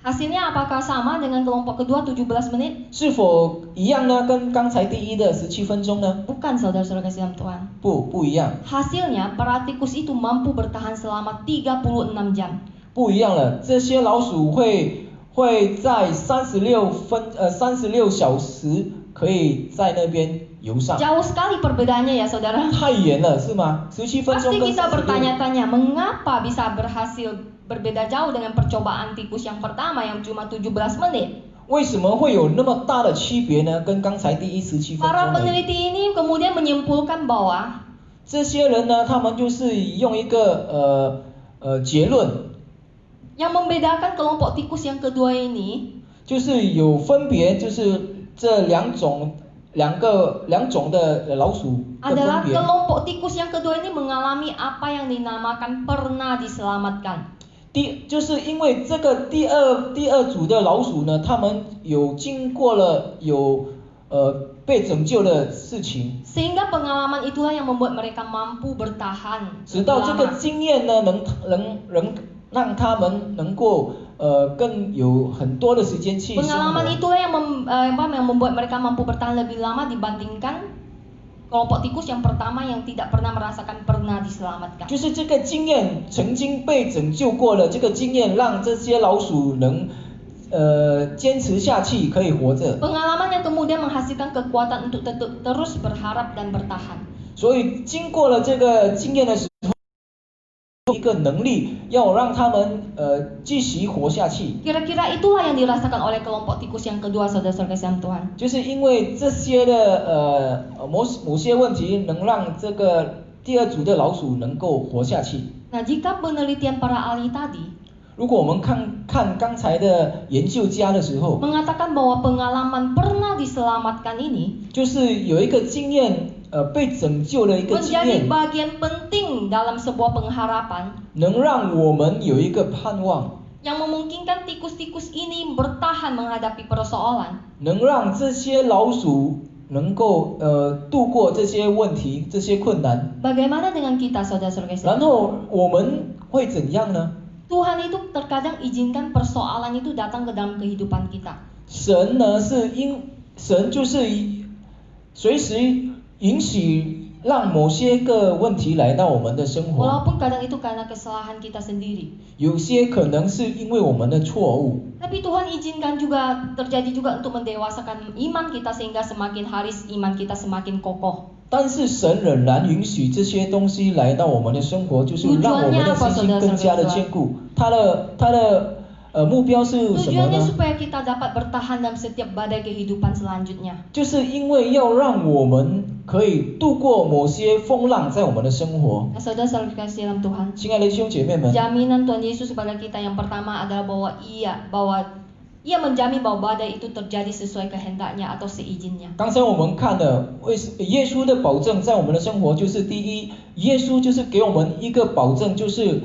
Hasilnya apakah sama dengan kelompok kedua 17 menit? 是否一样呢？跟刚才第一的17分钟呢？ Bukan, saudara-saudara kasih dalam Tuhan. 不一样， Hasilnya para tikus itu mampu bertahan selama 36 jam. 不一样了。这些老鼠会在36小时可以在那边游上， Jauh sekali perbedaannya ya saudara. 太远了是吗？17分钟 Pasti 跟 kita 36， bertanya-tanya mengapa bisa berhasil berbeda jauh dengan percobaan tikus yang pertama yang cuma 17 menit. 为什么会有那么大的区别呢？跟刚才第一17分 Para 钟呢？ peneliti ini kemudian menyimpulkan bahwa 这些人呢，他们就是用一个结论， yang membedakan kelompok tikus yang kedua ini 就是有分别，就是这两种的老鼠的 adalah 分别。 kelompok tikus yang kedua ini mengalami apa yang dinamakan pernah diselamatkan. 就是因为这个第二组的老鼠呢，他们有经过了被拯救的事情， Sehingga pengalaman itulah yang membuat mereka mampu bertahan 直到 lebih 这个 lama. 经验呢，能让他们能够更有很多的时间去生 Pengalaman 活。 itulah yang membuat mereka mampu bertahan lebih lama dibandingkan kelompok tikus yang pertama yang tidak pernah merasakan pernah diselamatkan. 就是这个经验曾经被拯救过了，这个经验让这些老鼠能坚持下去，可以活着。 Pengalaman yang kemudian menghasilkan kekuatan untuk terus berharap dan bertahan. 所以经过了这个经验的时候，一个能力要让他们继续活下去。 Kira-kira itulah yang dirasakan oleh kelompok tikus yang kedua, saudara-saudara kasih Tuhan. 就是因为这些的某些问题，能让这个第二组的老鼠能够活下去。 Nah, jika penelitian para ahli tadi 如果我们看刚才的研究家的时候， mengatakan bahwa pengalaman pernah diselamatkan ini 就是有一个经验，被拯救的一个经 menjadi 验， bagian penting dalam sebuah pengharapan 能让我们有一个盼望， yang memungkinkan tikus-tikus ini bertahan menghadapi persoalan. 能让这些老鼠能够度过这些问题、这些困难， Bagaimana dengan kita, saudara-saudara 然 sekalian? 后我们会怎样呢？ Tuhan itu terkadang izinkan persoalan itu datang ke dalam kehidupan kita. 神呢神就是随时允许让某些个问题来到我们的生活， Walaupun kadang itu karena kesalahan kita sendiri. 有些可能是因为我们的错误， Tapi Tuhan izinkan juga terjadi juga untuk mendewasakan iman kita sehingga semakin hari iman kita semakin kokoh. 但是神仍然允许这些东西来到我们的生活，就是让我们的信心更加的坚固。他的目标是什么 Tujuannya 呢？ supaya kita dapat bertahan dalam setiap badai kehidupan selanjutnya. 就是因为要让我们可以度过某些风浪在我们的生活。 Nah, saudara dikasih dalam Tuhan. 亲爱的弟兄姐妹们， Jaminan Tuhan Yesus kepada kita yang pertama adalah bahwa ia menjamin bahwa badai itu terjadi sesuai kehendaknya atau seizinnya. 刚才我们看了耶稣的保证在我们的生活，就是第一，耶稣就是给我们一个保证，就是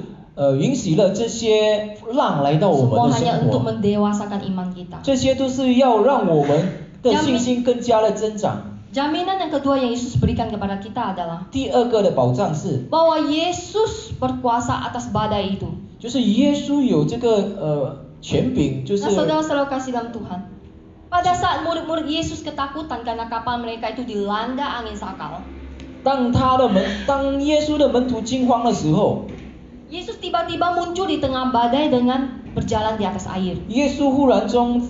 允许了这些浪来到我 Semua 们的 hanya 生 untuk 活， mendewasakan iman kita. 这些都是要让我们的信心更加的增长。 Jaminan yang kedua yang Yesus berikan kepada kita adalah 第二个的保障是， bahwa Yesus berkuasa atas badai itu. 就是耶稣有这个权柄，就是 Nah, saudara-saudara kasih dalam Tuhan. Pada saat murid-murid Yesus ketakutan karena kapal mereka itu dilanda angin sakal. 当耶稣的门徒惊慌的时候， Yesus tiba-tiba muncul di tengah badai dengan berjalan di atas air. 耶稣忽然中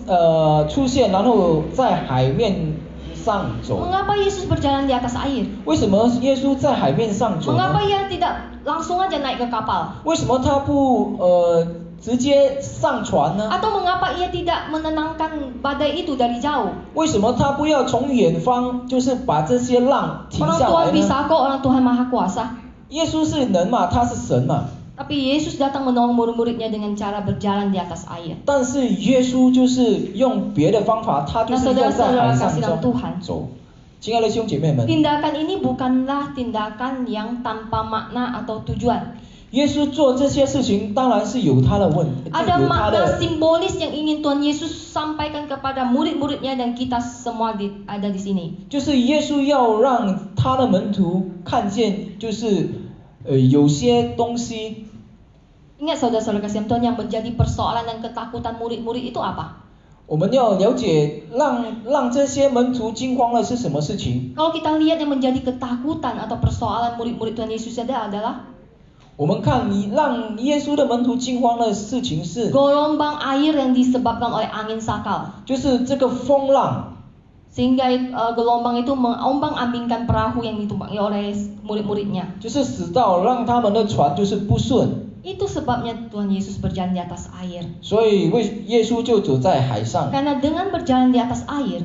出现，然后在海面上走。 Mengapa Yesus berjalan di atas air? 为什么耶稣在海面上走 Mengapa 呢？ ia tidak langsung aja naik ke kapal? 为什么他不直接上船呢？ Atau mengapa ia tidak menenangkan badai itu dari jauh? 为什么他不要从远方就是把这些浪停 Orang 下 Tuhan 来 bisa 呢？ kok, orang Tuhan Maha Kuasa. 耶稣是人嘛，他是神嘛， Tapi Yesus datang menolong murid-muridnya dengan cara berjalan di atas air. 但是耶稣就是用别的方法，他就是要在海上中走。亲爱的兄姐妹们， Tindakan ini bukanlah tindakan yang tanpa makna atau tujuan. 耶稣做这些事情当然是有他的有 Ada 他 makna 的， simbolis yang ingin Tuhan Yesus sampaikan kepada murid-muridnya dan kita semua ada di sini. 就是耶稣要让他的门徒看见，就是有些东西。 Ingat saudara-saudara kasih Tuhan, yang menjadi persoalan dan ketakutan murid-murid itu apa? 我们要了解让这些门徒惊慌的是什么事情？ Kalau kita lihat yang menjadi ketakutan atau persoalan murid-murid Tuhan Yesus adalah 我们看让耶稣的门徒惊慌的事情是， gelombang air yang disebabkan oleh angin sakal. 就是这个风浪， Sehingga gelombang itu mengombang-ambingkan perahu yang ditumpangi oleh murid-muridnya. 就是使到让他们的船就是不顺， Itu sebabnya Tuhan Yesus berjalan di atas air. 所以耶稣就走在海上。 Karena dengan berjalan di atas air,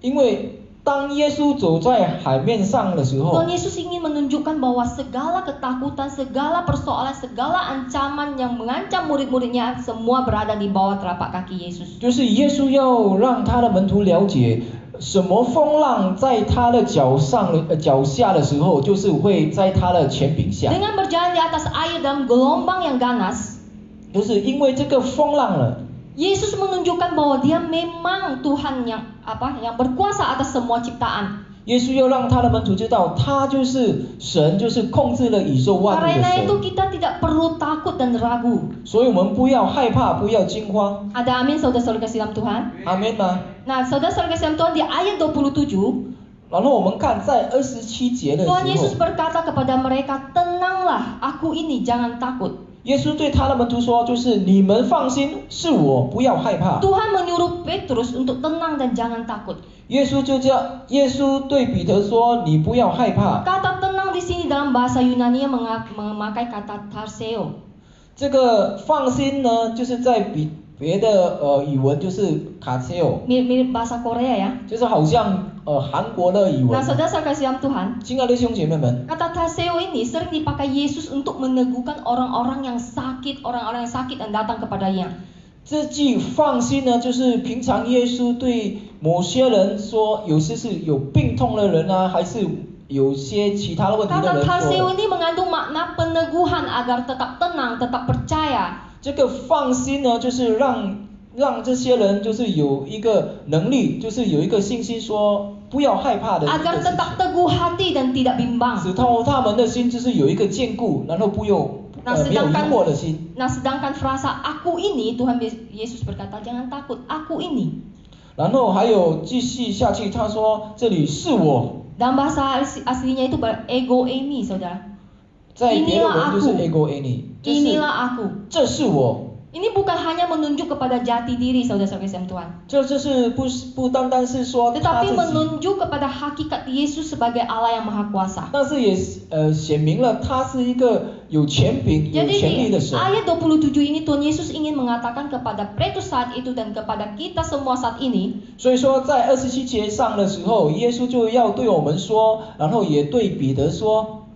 因为当耶稣走在海面上的时候 Tuhan， Yesus ingin menunjukkan bahwa segala ketakutan, segala persoalan, segala ancaman yang mengancam murid-muridnya semua berada di bawah telapak kaki Yesus. 就是耶稣要让他的门徒了解，什么风浪在他的脚下的时候，就是会在他的权柄下。 Dengan berjalan di atas air dalam gelombang yang ganas, 就是因为这个风浪了， Yesus menunjukkan bahwa Dia memang Tuhan yang berkuasa atas semua ciptaan. 耶稣要让他的门徒知道，他就是神，就是控制了宇宙万物的 Karena itu 神。 kita tidak perlu takut dan ragu. 所以我们不要害怕，不要惊慌。 Ada amin saudara-saudara kasih dalam Tuhan? 阿门吗？ Nah, saudara-saudara kasih dalam Tuhan, di ayat 27, 然后我们看在27节的时 Tuhan Yesus 候， berkata kepada mereka, tenanglah, aku ini, jangan takut. 耶稣对他的门徒说，就是你们放心，是我，不要害怕。 Tuhan menyuruh Petrus untuk tenang dan jangan takut. 耶稣对彼得说，你不要害怕。 Kata tenang di sini dalam bahasa Yunani memakai kata tarseo. 这个放心呢，就是在别的语文就是卡切欧， Mirip bahasa Korea ya. 就是好像韩国的语 Nah, 文。 saudara kasih dalam Tuhan, 亲爱的弟兄姐妹们， kata taseo ini sering dipakai Yesus untuk meneguhkan orang-orang yang sakit, orang-orang yang sakit dan datang kepadanya. 这句放心呢，就是平常耶稣对某些人说，有些是有病痛的人啊，还是有些其他的问题的 Kata 人 taseo 说的。 ini mengandung makna peneguhan agar tetap tenang, tetap percaya. 这个放心呢，就是让这些人就是有一个能力，就是有一个信心说不要害怕的一个 Agar 事情， tetap teguh hati dan tidak bimbang. 使他们的心就是有一个坚固，然后没有疑惑的心。 Nah, sedangkan frasa aku ini, Tuhan Yesus berkata, jangan takut, aku ini. 然后还有继续下去，他说这里是我， Dalam bahasa aslinya itu ego eimi, saudara. 在别的文就是 Inilah ego any， 就是 Inilah aku. 这是我。 Ini bukan hanya menunjuk kepada jati diri, saudara-saudara kasih Tuhan. 这就是不单单是说他 Tetapi 自己， menunjuk kepada hakikat Yesus sebagai Allah yang Maha Kuasa. 但是也显明了他是一个有权柄、有 Jadi 权 di 力的神。 ayat 27 ini Tuhan Yesus ingin mengatakan kepada Petrus saat itu dan kepada kita semua saat ini, 所以说，在27节上的时候，耶稣就要对我们说，然后也对彼得说，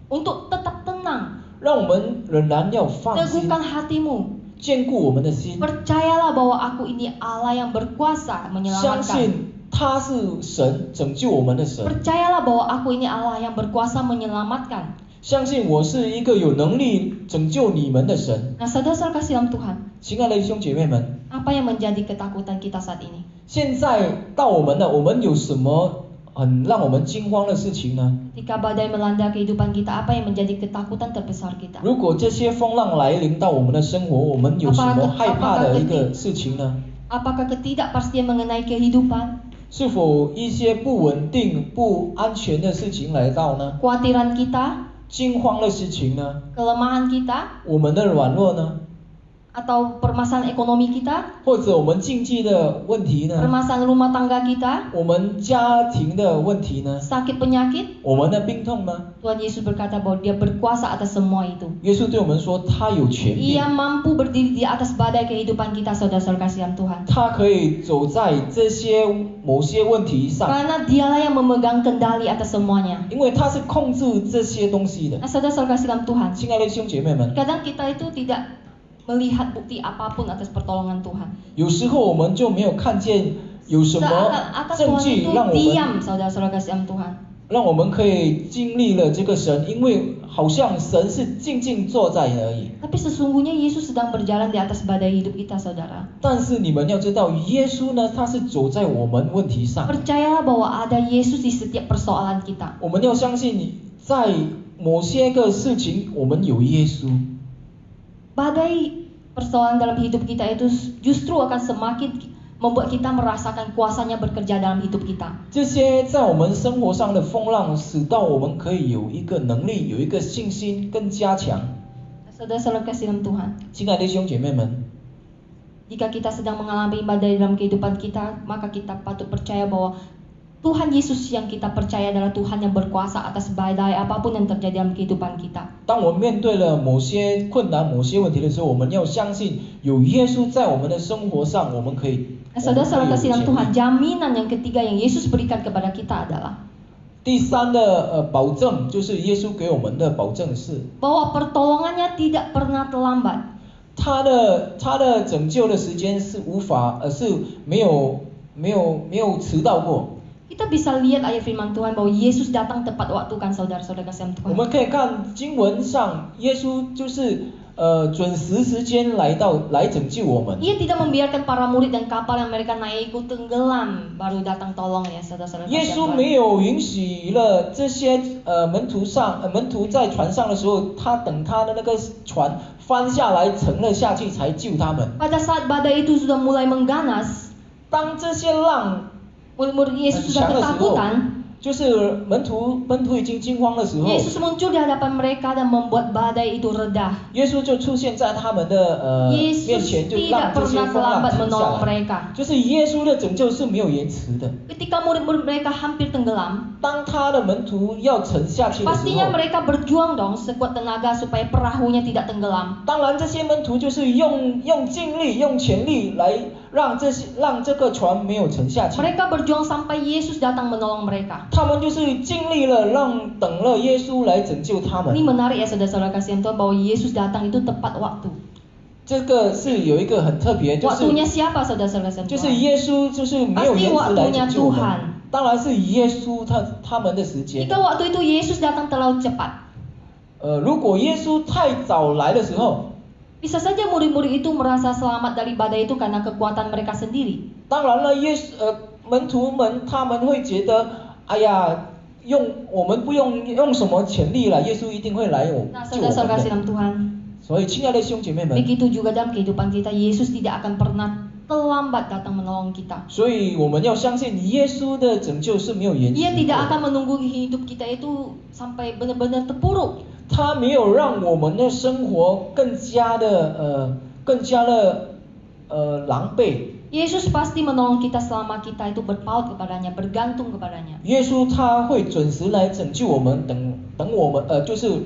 untuk tetap tenang, 让我们仍然要放心， teguhkan hatimu. 坚固我们的心， Percayalah bahwa aku ini Allah yang berkuasa 相 menyelamatkan. 信他是神拯救我们的神， Percayalah bahwa aku ini Allah yang berkuasa menyelamatkan. 相信我是一个有能力拯救你们的神。 Nah, saudara kasih dalam Tuhan, 亲爱的弟兄姐妹们， apa yang menjadi ketakutan kita saat ini? 现在到我们了，我们有什么很让我们惊慌的事情呢？ Ketika badai melanda kehidupan kita, apa yang menjadi ketakutan terbesar kita? 如果这些风浪来临到我们的生活，我们有什么害怕的一个事情呢？ Apakah ketidakpastian mengenai kehidupan? 是否一些不稳定、不安全的事情来到呢？ Kekhawatiran kita? 惊慌的事情呢？ Kelemahan kita? 我们的软弱呢？ Atau permasalahan ekonomi kita? 或者我们经济的问题呢？ Permasalahan rumah tangga kita? 我们家庭的问题呢？ Sakit penyakit? 我们的病痛呢？ Tuhan Yesus berkata bahwa Dia berkuasa atas semua itu. 耶稣对我们说，他有权柄， Ia mampu berdiri di atas badai kehidupan kita, saudara-saudara kasihan Tuhan. 他可以走在这些某些问题上， Karena Dialah yang memegang kendali atas semuanya. 因为他是控制这些东西的。 Nah, saudara-saudara kasihan Tuhan, 亲爱的弟兄姐妹们， kadang kita itu tidak melihat bukti apapun atas pertolongan Tuhan. 有时候我们就没有看见有什么 Seakan-akan 证 Tuhan 据 itu 让我们 diam, saudara-saudara kasihan Tuhan. 让我们可以经历了这个神，因为好像神是静静坐在而已。 Tapi sesungguhnya Yesus sedang berjalan di atas badai hidup kita, saudara. 但是你们要知道，耶稣呢，他是走在我们问题上。 Percayalah bahwa ada Yesus di setiap persoalan kita. 我们要相信，在某些个事情，我们有耶稣。 Badai persoalan dalam hidup kita itu justru akan semakin membuat kita merasakan kuasanya bekerja dalam hidup kita. 这些在我们生活上的风浪，使到我们可以有一个能力，有一个信心更加强。 Saudara-saudara kasih dalam Tuhan, 亲爱的弟兄姐妹们， jika kita sedang mengalami badai dalam kehidupan kita, maka kita patut percaya bahwa Tuhan Yesus yang kita percaya adalah Tuhan yang berkuasa atas badai apapun yang terjadi dalam kehidupan kita. 当我们面对了某些困难、某些问题的时候，我们要相信有耶稣在我们的生活上，我们可以。 Nah, saudara-saudara 我们可以 kasih 有 dalam 潜力 Tuhan, jaminan yang ketiga yang Yesus berikan kepada kita adalah 第三的保证就是耶稣给我们的保证是， bahwa pertolongannya tidak pernah terlambat. 他的拯救的时间是没有迟到过。 Kita bisa lihat ayat firman Tuhan bahwa Yesus datang tepat waktu kan saudara-saudara kasih 我 Tuhan. 们可以看经文上，耶稣就是准时间来拯救我们。 Ia tidak membiarkan para murid dan kapal yang mereka naik ikut tenggelam baru datang tolong ya saudara-saudara 耶 kasih 稣 Tuhan. 没有允许了这些门徒在船上的时候，他等他的那个船翻下来沉了下去才救他们。 Pada saat badai itu sudah mulai mengganas, 当这些浪 murid-murid Yesus sudah 很强的时候， ketakutan. 就是门徒已经惊慌的时候， Yesus muncul di hadapan mereka dan membuat badai itu reda. 耶稣就出现在他们的面 Yesus 前，就 tidak 让这些 pernah 风浪 terlambat 停下 menolong 来。 mereka. 就是耶稣的拯救是没有延迟的。 Ketika murid-murid mereka hampir tenggelam, 当他的门徒要沉下去的时 pastinya 候， mereka berjuang dong sekuat tenaga supaya perahunya tidak tenggelam. 当然这些门徒就是用尽力、用全力让这个船没有沉下去。 Mereka berjuang sampai Yesus datang menolong mereka. 他们就是经历了等了耶稣来拯救他 Ini 们。 menarik ya saudara-saudara kasihan Tuhan bahwa Yesus datang itu tepat waktu. 这个是有一个很特别，就是 Waktunya siapa saudara-saudara kasihan 就是 Tuhan? 耶稣就是没有延迟来拯救我们，当然是耶稣他们的时间。 Jika waktu itu Yesus datang terlalu cepat, 如果耶稣太早来的时候， bisa saja murid-murid itu merasa selamat dari badai itu karena kekuatan mereka sendiri. 当然了，门徒们他们会觉得，哎呀，我们不用用什么潜力了，耶稣一定会来救我 Nah, 们 saudara-saudara 的。 kasih dalam Tuhan, 所以，亲爱的弟兄姐妹们， begitu juga dalam kehidupan kita, Yesus tidak akan pernah terlambat datang menolong kita. 所以我们要相信耶稣的拯救是没有延迟 Ia tidak 的， akan menunggu hidup kita itu sampai benar-benar terpuruk. 他没有让我们的生活更加的狼狈。 Yesus pasti menolong kita selama kita itu berpaut kepadanya, bergantung kepadanya. 耶稣他会准时来拯救我们，等我们就是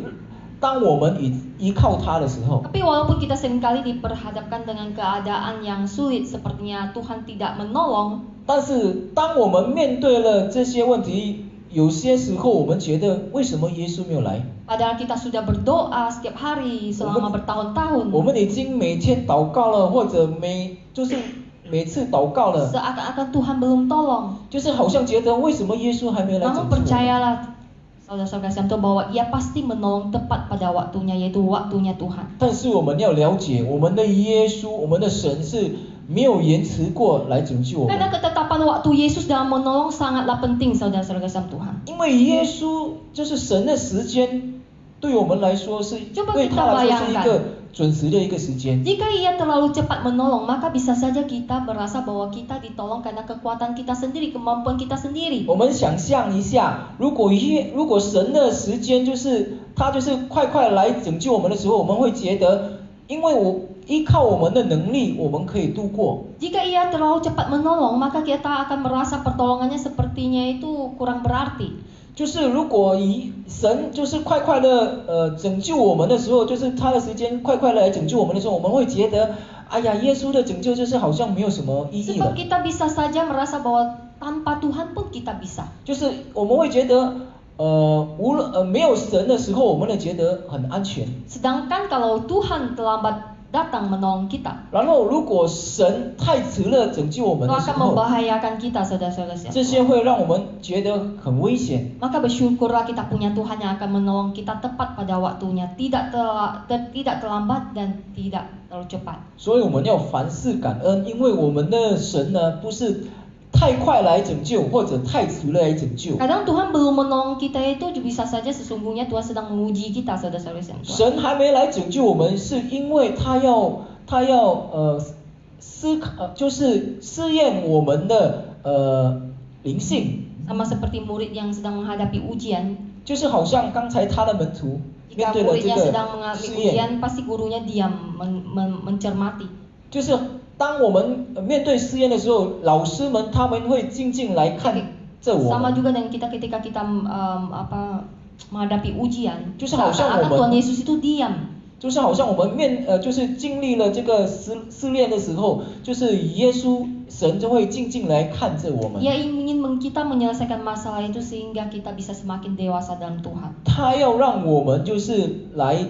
当我们依靠他的时候。 Tapi walaupun kita seringkali diperhadapkan dengan keadaan yang sulit, sepertinya Tuhan tidak menolong, 但是当我们面对了这些问题，有些时候我们觉得为什么耶稣没有来？ padahal kita sudah berdoa setiap hari selama bertahun-tahun. 我们已经每天祷告了，或者每次祷告了， Seakan-akan Tuhan belum tolong. 就是好像觉得为什么耶稣还没来 Namun 拯救我们？ percayalah saudara-saudara kasihan Tuhan bahwa Ia pasti menolong tepat pada waktunya, yaitu waktunya Tuhan. 但是我们要了解，我们的耶稣，我们的神是没有延迟过来拯救我们。 Karena ketetapan waktu Yesus dalam menolong sangatlah penting saudara-saudara kasihan Tuhan. 因为耶稣就是神的时间，对我们来说是， Coba 对 kita 他来说是一 bayangkan. 个准时的一个时间。 Jika Ia terlalu cepat menolong, maka bisa saja kita merasa bahwa kita ditolong karena kekuatan kita sendiri, kemampuan kita sendiri. 我们想象一下，如果神的时间就是他就是快来拯救我们的时候，我们会觉得，因为依靠我们的能力，我们可以度过。 Jika Ia terlalu cepat menolong, maka kita akan merasa pertolongannya sepertinya itu kurang berarti. 就是如果神就是快的拯救我们的时候，就是他的时间快来拯救我们的时候，我们会觉得，哎呀，耶稣的拯救就是好像没有什么意义 Sebab 了。 kita bisa saja merasa bahwa tanpa Tuhan pun kita bisa. 就是我们会觉得，无论没有神的时候，我们会觉得很安全。 Sedangkan kalau Tuhan terlambat datang menolong kita, 然后如果神太迟了拯救我们 itu 的时 akan 候， membahayakan kita saudara-saudara 这 sekalian. 些会让我们觉得很危险。 Maka bersyukurlah kita punya Tuhan yang akan menolong kita tepat pada waktunya, tidak terlambat dan tidak terlalu cepat. 所以我们要凡事感恩，因为我们的神呢，不是太快来拯救，或者太迟来拯救。 Kadang Tuhan belum menolong kita itu bisa saja sesungguhnya Tuhan sedang menguji kita saudara-saudara sekalian. 神还没来拯救我们，是因为他要就是试验我们的灵性， Sama seperti murid yang sedang menghadapi ujian. 就是好像刚才他的门徒面 Jika 对了这 muridnya 个 sedang mengalami 试验， ujian, pasti gurunya diam mencermati. 就是当我们面对试验的时候，老师们他们会静静来看着我 Sama 们， juga dengan kita ketika kita menghadapi ujian. 就是好像 Seakan-akan 我 Tuhan 们 Yesus itu diam. 就是好像我们就是经历了这个试炼的时候，就是耶稣神就会静静来看着我们。 Ia ingin kita menyelesaikan masalah itu sehingga kita bisa semakin dewasa dalam Tuhan. 他要让我们就是来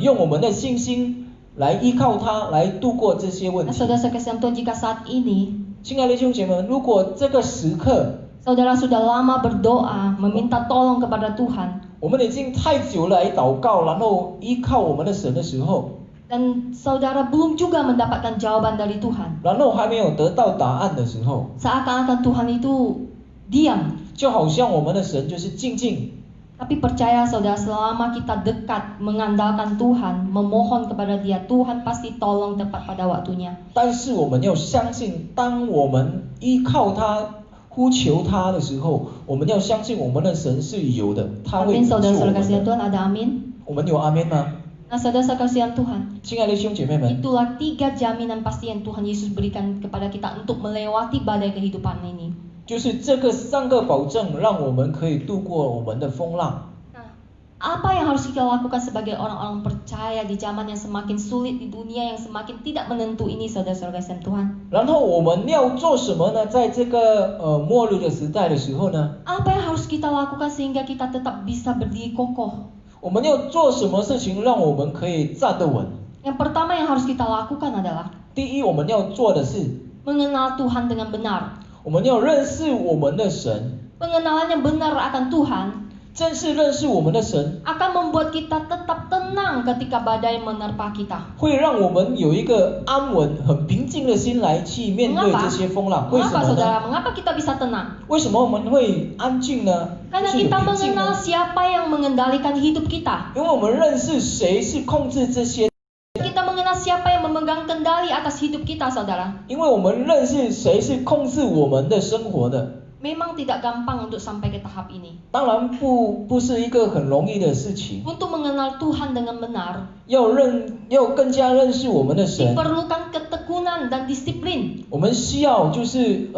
用我们的信心来依靠他，来度过这些问 Nah, 题。 saudara-saudara kasihan Tuhan, jika saat ini 亲爱的弟兄姐妹们，如果这个时刻 saudara sudah lama berdoa, meminta tolong kepada Tuhan, 我们已经太久来祷告，然后依靠我们的神的时候， dan saudara belum juga mendapatkan jawaban dari Tuhan, 然后还没有得到答案的时候， seakan-akan Tuhan itu diam. 就好像我们的神就是静静。 Tapi percaya saudara, selama kita dekat mengandalkan Tuhan, memohon kepada Dia, Tuhan pasti tolong tepat pada waktunya. 但是我们要相信，当我们依靠他、呼求他的时候，我们要相信我们的神是有的，他会 Amin 拯救我 saudara-saudara 们 kasihan 的。 Tuhan, ada amin? 我们有阿门吗？ Nah saudara-saudara kasihan Tuhan, 亲爱的弟兄姐妹们， itulah 3 jaminan pasti yang Tuhan Yesus berikan kepada kita untuk melewati badai kehidupan ini. 就是这个3个保证，让我们可以度过我们的风浪。 Nah, Apa yang harus kita lakukan sebagai orang-orang percaya di zaman yang semakin sulit, di dunia yang semakin tidak menentu ini, saudara-saudara kasih Tuhan? 然后我们要做什么呢？在这个末日的时代的时候呢， Apa yang harus kita lakukan sehingga kita tetap bisa berdiri kokoh? 我们要做什么事情让我们可以站得稳？ Yang pertama yang harus kita lakukan adalah 第一，我们要做的是， mengenal Tuhan dengan benar. 我们要认识我们的神。 Pengenalan yang benar akan Tuhan 正是认识我们的神， akan membuat kita tetap tenang ketika badai menerpa kita. 会让我们有一个安稳、很平静的心来去面对这些风浪。为什 Mengapa 么呢？ saudara? Mengapa kita bisa tenang? 为什么我们会安静呢？ Karena 是有 kita 平静 mengenal 呢？ siapa yang mengendalikan hidup kita. 因为我们认识谁是控制这些， Kita mengenal siapa yang memegang kendali atas hidup kita, saudara. 因为我们认识谁是控制我们的生活的。 Memang tidak gampang untuk sampai ke tahap ini. 当然不是一个很容易的事情， Untuk mengenal Tuhan dengan benar, 要更加认识我们的神， diperlukan ketekunan dan disiplin. 我们需要就是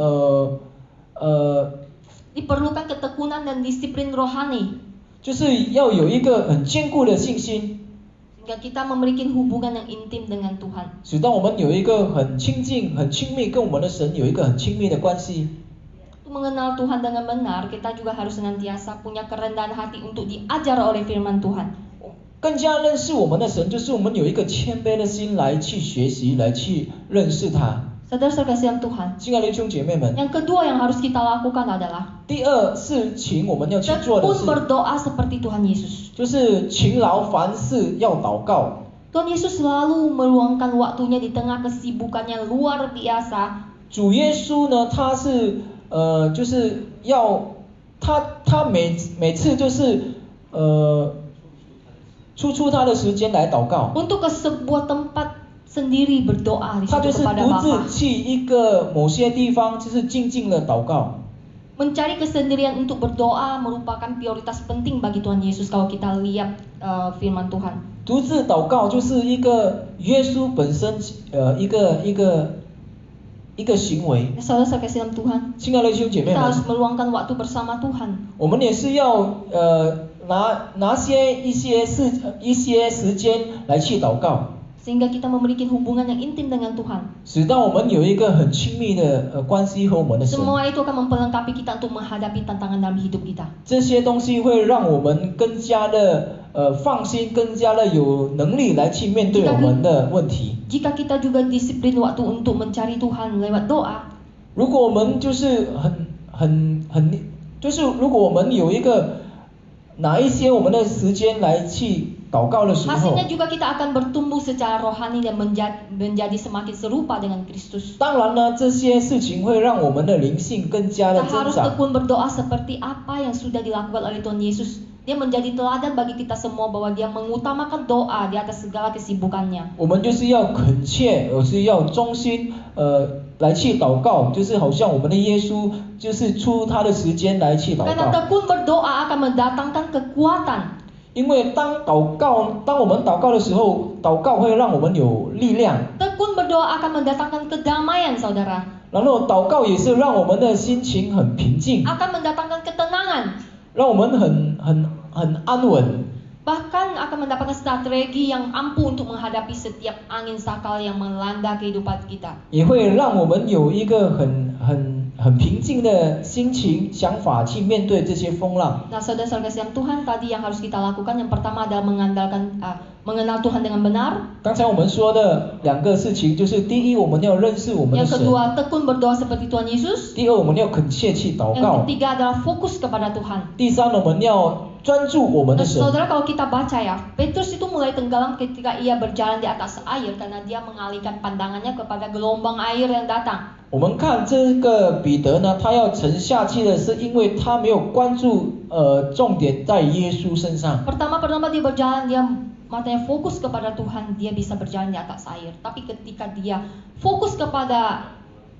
Diperlukan ketekunan dan disiplin rohani. 就是要有一个很坚固的信心， Sehingga kita memiliki hubungan yang intim dengan Tuhan. 使到我们有一个很亲近、很亲密，跟我们的神有一个很亲密的关系。 Untuk mengenal Tuhan dengan benar, kita juga harus senantiasa punya kerendahan hati untuk diajar oleh firman Tuhan. 更加认识我们的神，就是我们有一个谦卑的心来去学习，来去认识他。 Saudara-saudara kasih Tuhan. 亲爱的弟兄姐妹们， Yang kedua yang harus kita lakukan adalah 第二事情我们要去做的 tekun 是， berdoa seperti Tuhan Yesus. 就是勤劳凡事要祷告。 Tuhan Yesus selalu meluangkan waktunya di tengah kesibukannya luar biasa. 主耶稣呢，他是就是要他每次就是出他的时间来祷告， Untuk ke sebuah tempat sendiri berdoa di 他就 situ 是 kepada 独 Bapa. 自去一个某些地方，就是静静的祷告。 Mencari kesendirian untuk berdoa merupakan prioritas penting bagi Tuhan Yesus kalau kita lihat firman Tuhan. 独自祷告就是一个耶稣本身一个行为。 Saudara-saudara kasih dalam Tuhan, 亲爱的弟兄姐妹 kita 们， harus meluangkan waktu bersama Tuhan. 我们也是要拿一些时间来去祷告。 Sehingga kita memiliki hubungan yang intim dengan Tuhan. 使到我们有一个很亲密的关系和我们的神， Semua itu akan memperlengkapi kita untuk menghadapi tantangan dalam hidup kita. 这些东西会让我们更加的放心，更加的有能力来去面对我们的问题。 Jika kita juga disiplin waktu untuk mencari Tuhan lewat doa, 如果我们就是就是如果我们有一个拿一些我们的时间来去祷告的时候， hasilnya juga kita akan bertumbuh secara rohani dan menjadi semakin serupa dengan Kristus. 当然呢，这些事情会让我们的灵性更加的 Kita 增 harus 长。 tekun berdoa seperti apa yang sudah dilakukan oleh Tuhan Yesus. Dia menjadi teladan bagi kita semua bahwa dia mengutamakan doa di atas segala kesibukannya. 我们就是要恳切，而是要忠心，来去祷告，就是好像我们的耶稣，就是出他的时间来去祷 Karena 告。 tekun berdoa akan mendatangkan kekuatan. 因为当我们祷告的时候，祷告会让我们有力量， Tekun berdoa akan mendatangkan kedamaian, saudara. 然后祷告也是让我们的心情很平静， Akan mendatangkan ketenangan. 让我们很安稳。 Bahkan akan mendapatkan strategi yang ampuh untuk menghadapi setiap angin sakal yang melanda kehidupan kita. 也会让我们有一个很平静的心情、想法去面对这些风浪。 Nah, saudara-saudara kasih Tuhan, tadi yang harus kita lakukan yang pertama adalah mengenal Tuhan dengan benar. 刚才我们说的两个事情，就是第一，我们要认识我们的 Yang 神； kedua, tekun berdoa seperti Tuhan Yesus. 第二，我们要恳切去祷 Yang 告； ketiga adalah fokus kepada Tuhan. 第三，我们要专注我们 Nah, 的神。 saudara, kalau kita baca ya, Petrus itu mulai tenggelam ketika ia berjalan di atas air karena dia mengalihkan pandangannya kepada gelombang air yang datang. 我们看这个彼得呢，他要沉下去的是因为他没有关注重点在耶稣身上。 Pertama-tama dia berjalan, dia matanya fokus kepada Tuhan, dia bisa berjalan di atas air. Tapi ketika dia fokus kepada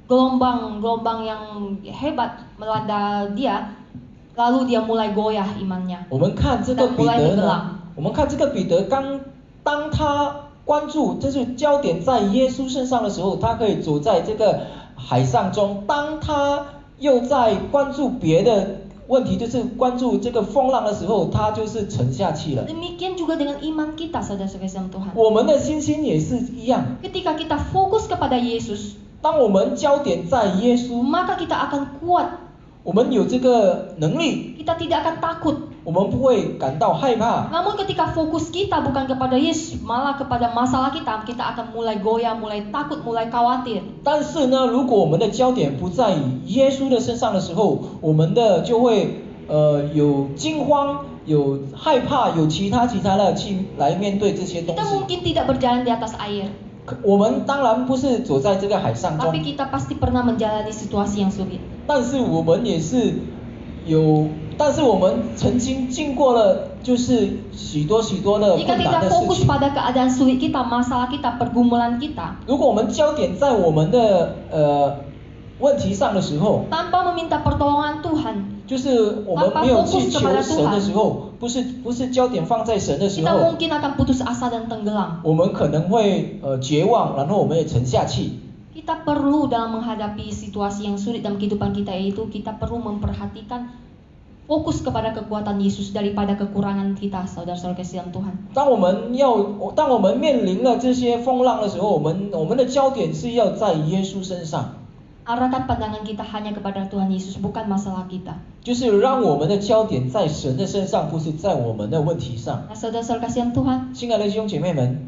gelombang-gelombang yang hebat melanda dia, lalu dia mulai goyah imannya. 我们看这个 Dan 彼 mulai 得 tenggelam. 呢，我们看这个彼得当他关注，就是焦点在耶稣身上的时候，他可以走在这个海上中；当他又在关注别的问题就是关注这个风浪的时候，它就是沉下去了。 Demikian juga dengan iman kita, saudara-saudara dalam Tuhan. 我们的信心也是一样， Ketika kita fokus kepada Yesus, 当我们焦点在耶稣， maka kita akan kuat. 我们有这个能力， Kita tidak akan takut. 我们不会感到害怕。 Namun ketika fokus kita bukan kepada Yesus, malah kepada masalah kita, kita akan mulai goyah, mulai takut, mulai khawatir. 但是呢，如果我们的焦点不在耶稣的身上的时候，我们的就会有惊慌，有害怕，有其他的去来面对这些东 Kita 西。 mungkin tidak berjalan di atas air, 我们当然不是走在这个海上中， tapi kita pasti pernah menjalani situasi yang sulit. 但是我们也是有，但是我们曾经经过了就是许多的 Jika 困难 kita 的事 fokus 情。 pada keadaan sulit kita, masalah kita, pergumulan kita, 如果我们焦点在我们的问题上的时候， tanpa meminta pertolongan Tuhan, 就是我们没有去求神的时候，不是焦点放在神的时 kita 候， mungkin akan putus asa dan tenggelam. 我们可能会绝望，然后我们也沉下去。 Kita perlu dalam menghadapi situasi yang sulit dalam kehidupan kita itu, kita perlu memperhatikan fokus kepada kekuatan Yesus daripada kekurangan kita, saudara-saudara kasih dalam Tuhan. 当我们面临了这些风浪的时候，我们的焦点是要在耶稣身上， Arahkan pandangan kita hanya kepada Tuhan Yesus, bukan masalah kita. 就是让我们的焦点在神的身上，不是在我们的问题上。 Nah, saudara-saudara kasih dalam Tuhan, 亲爱的弟兄姐妹们，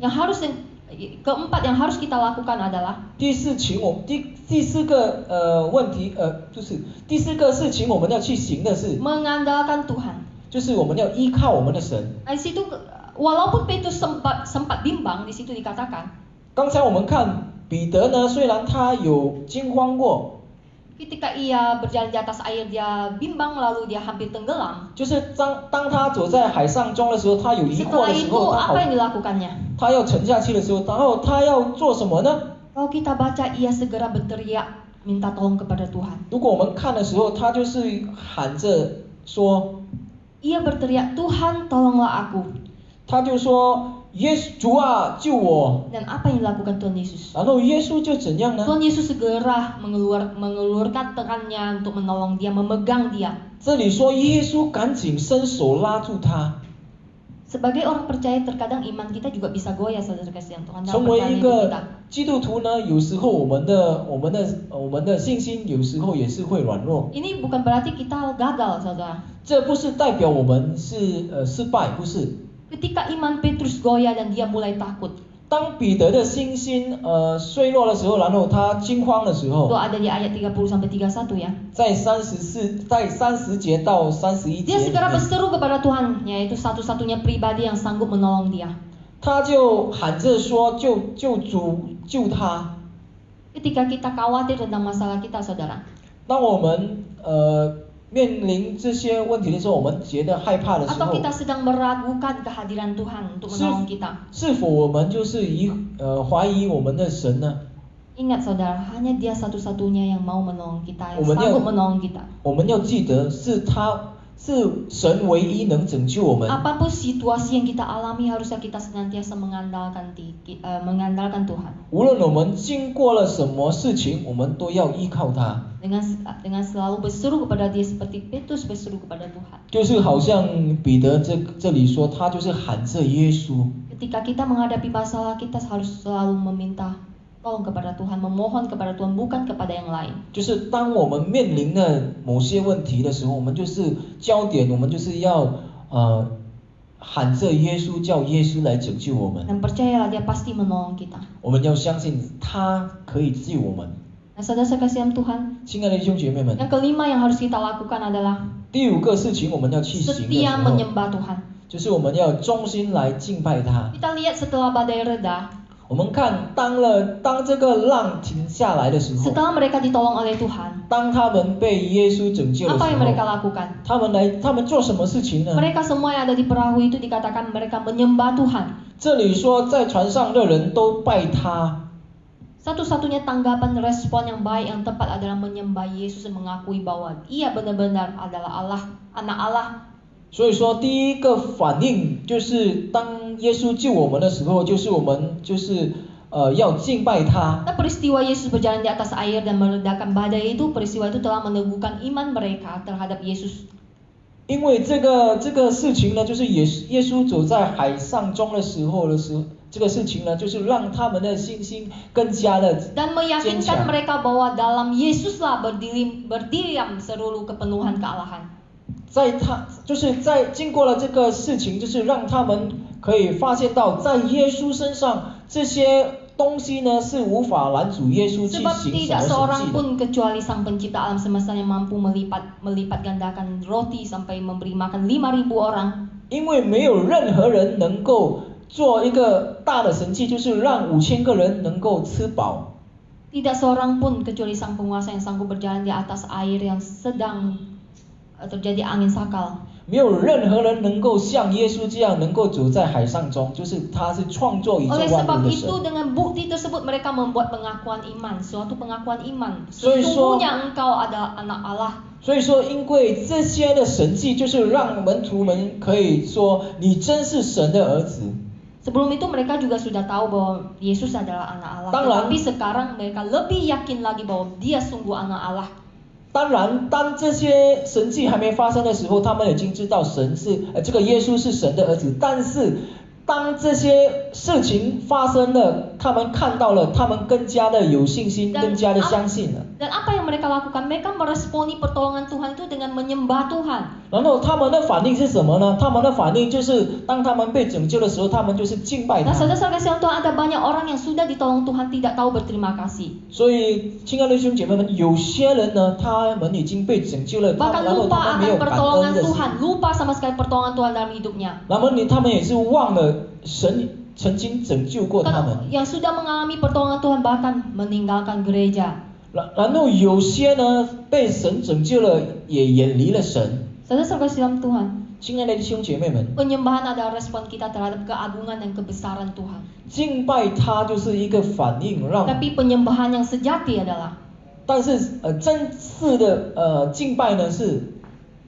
keempat yang harus kita lakukan adalah 第四个问题就是第四个事情我们要去行的是， mengandalkan Tuhan. 就是我们要依靠我们的神。 Nah, di situ walaupun Petrus sempat bimbang, di situ dikatakan 刚才我们看彼得呢，虽然他有惊慌过， ketika ia berjalan di atas air dia bimbang lalu dia hampir tenggelam. 就是当他走在海上中的时候，他有疑惑 Setelah 的时 itu 候， apa yang dilakukannya? 他要沉下去的时候，然后他要做什么呢？ Kalau kita baca ia segera berteriak minta tolong kepada Tuhan. 如果我们看的时候，他就是喊着说， Ia berteriak, Tuhan tolonglah aku. 他就说耶稣主啊救我， Dan apa yang dilakukan Tuhan Yesus? 然后耶稣就怎样呢？ Tuhan Yesus segera mengeluarkan tangannya untuk menolong dia, memegang dia. 这里说耶稣赶紧伸手拉住他。 Sebagai orang percaya terkadang iman kita juga bisa goyah, saudara kasih Tuhan. 成为一个基督徒呢，有时候我们的信心有时候也是会软弱。 Ini bukan berarti kita gagal, saudara. 这不是代表我们是失败，不是。 Ketika iman Petrus goyah dan dia mulai takut. 当彼得的信心衰弱的时候，然后他惊慌的时候， Itu ada di ayat 30-31 ya. 在30节到31 Dia 节里 segera 面， berseru kepada Tuhan, yaitu satu-satunya pribadi yang sanggup menolong dia. 他就喊着说救主救他。 Ketika kita khawatir tentang masalah kita, saudara, 当我们面临这些问题的时候，我们觉得害怕的时 atau 候， kita sedang meragukan kehadiran Tuhan untuk menolong kita. 是否我们就是怀疑我们的神呢？ Ingat saudara, hanya dia satu-satunya yang mau menolong kita, yang 我们要 sanggup menolong kita. 我们要记得，是神唯一能拯救我们。 Apapun situasi yang kita alami, harusnya kita senantiasa mengandalkan Tuhan. 无论我们经过了什么事情，我们都要依靠他。 Dengan selalu berseru kepada dia seperti Petrus berseru kepada Tuhan. 就是好像彼得这里说，他就是喊着耶稣。 Ketika kita menghadapi masalah, kita harus selalu meminta tolong kepada Tuhan, memohon kepada Tuhan, bukan kepada yang lain. 就是当我们面临了某些问题的时候，我们就是焦点，我们就是要喊着耶稣，叫耶稣来拯救我们。 Dan percayalah dia pasti menolong kita. 我们要相信他可以救我们。 Nah, saudara kasih dalam Tuhan, 亲爱的弟兄姐妹们， yang kelima yang harus kita lakukan adalah 第五个事情我们要去行的时 setia 候， menyembah Tuhan. 就是我们要忠心来敬拜他。 Kita lihat setelah badai reda, 我们看当这个浪停下来的时候， setelah mereka ditolong oleh Tuhan, 当他们被耶稣拯救的时 apa yang mereka 候， lakukan? 他们做什么事情呢？ Mereka semua yang ada di perahu itu dikatakan mereka menyembah Tuhan. 这里说在船上的人都拜他。 Satu-satunya tanggapan respon yang baik yang tepat adalah menyembah Yesus dan mengakui bahwa ia benar-benar adalah Allah, anak Allah. 所以说，第一个反应就是当耶稣救我们的时候，就是我们要敬拜他。 Dan peristiwa Yesus berjalan di atas air dan meredakan badai itu, peristiwa itu telah meneguhkan iman mereka terhadap Yesus. 因为这个事情呢，就是耶稣走在海上中的时候，这个事情呢，就是让他们的信心更加的 Dan 坚 meyakinkan 强。 mereka bahwa dalam Yesuslah berdiam seluruh kepenuhan kealahan. 在经过了这个事情，就是让他们可以发现到，在耶稣身上这些东西呢是无法拦阻耶稣去 Sebab 行什 tidak 么神 seorang 迹的。 pun kecuali Sang Pencipta alam semesta yang mampu melipat gandakan roti sampai memberi makan 5.000 orang. 因为没有任何人能够做一个大的神迹，就是让5000个人能够吃饱。 Tidak seorang pun kecuali Sang Penguasa yang sanggup berjalan di atas air yang sedang terjadi angin sakal. 没有任何人能够像耶稣这样能够走在海上中，就是他是创作宇宙 Oleh 万 sebab 物的神。 itu dengan bukti tersebut mereka membuat pengakuan iman, suatu pengakuan iman. 所以说 Sesungguhnya engkau adalah anak Allah. 所以说，因为这些的神迹，就是让门徒们可以说，你真是神的儿子。 Sebelum itu mereka juga sudah tahu bahwa Yesus adalah anak Allah. Tanglang. Tetapi sekarang mereka lebih yakin lagi bahwa dia sungguh anak Allah. 当然，当这些神迹还没发生的时候，他们已经知道神是这个耶稣是神的儿子。但是，当这些事情发生了，他们看到了，他们更加的有信心， Dan 更加的相信了。 Dan apa yang mereka lakukan? Mereka meresponi pertolongan Tuhan itu dengan menyembah Tuhan. 然后他们的反应是什么呢？他们的反应就是，当他们被拯救的时候，他们就是敬拜 Nah, 他。 saudara-saudara kasih Tuhan, ada banyak orang yang sudah ditolong Tuhan tidak tahu berterima kasih. 所以，亲爱的弟兄姐妹们，有些人呢，他们已经被拯救了， Bahkan 然后 lupa 他们没有 akan 感恩 pertolongan 的心。 Tuhan, lupa sama sekali pertolongan Tuhan dalam hidupnya. 然后他们也是忘了神曾经拯救过他们。 Yang sudah mengalami pertolongan Tuhan bahkan meninggalkan gereja. 然后有些呢被神拯救了，也远离了神。 Saudara-saudara kasih dalam Tuhan, 亲爱的弟兄姐妹们， penyembahan adalah respon kita terhadap keagungan dan kebesaran Tuhan. 敬拜他就是一个反应，让 Tapi penyembahan yang sejati adalah 但是真实的敬拜呢是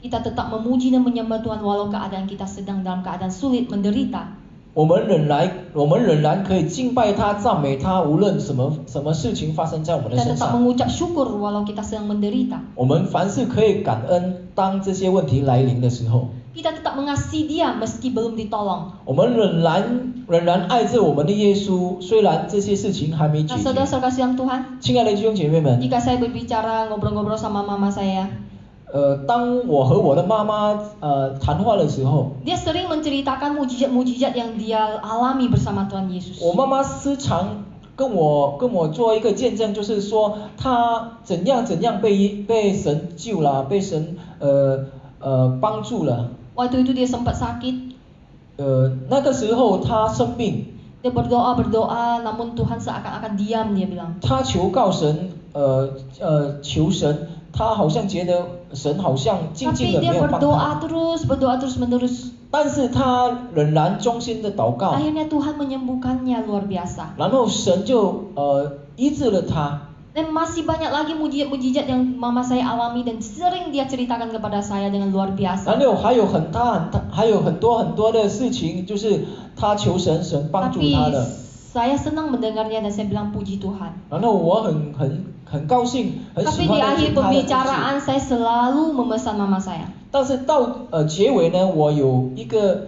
kita tetap memuji dan menyembah Tuhan walau keadaan kita sedang dalam keadaan sulit, menderita. 我们仍然可以敬拜他、赞美他，无论什么事情发生在我们的 Kita 身 tetap 上， mengucap syukur walau kita sedang menderita. 我们凡事可以感恩。当这些问题来临的时候， Kita tetap mengasihi Dia meski belum ditolong. 我们仍然爱着我们的耶稣，虽然这些事情还没解 Nah, 决。 saudara-saudara kasih dalam Tuhan, 亲爱的弟兄姐妹们， jika saya berbicara ngobrol-ngobrol sama mama saya, 当我和我的妈妈谈话的时候， dia sering menceritakan mujizat-mujizat yang dia alami bersama Tuhan Yesus. 我妈妈时常跟我做一个见证，就是说她怎样被神救了，被神帮助了。 Waktu itu dia sempat sakit, 那个时候她生病， dia berdoa, namun Tuhan seakan-akan diam, dia bilang. 她求告神，求神，她好像觉得神好像静静 Tapi 的没 dia 有帮她， berdoa terus menerus. 但是她仍然忠心的祷告， Akhirnya Tuhan menyembuhkannya luar biasa. 然后神就医治了她。 Dan masih banyak lagi mujizat-mujizat yang mama saya alami dan sering dia ceritakan kepada saya dengan luar 然 biasa. 后还有很多的事情，就是他求神帮助 Tapi 他的。 saya senang mendengarnya dan saya bilang puji Tuhan. 然后我很高兴，很喜 Tapi 欢 di 的 akhir 听他的故事。 pembicaraan saya selalu memesan mama saya. 但是到结尾呢，我有一个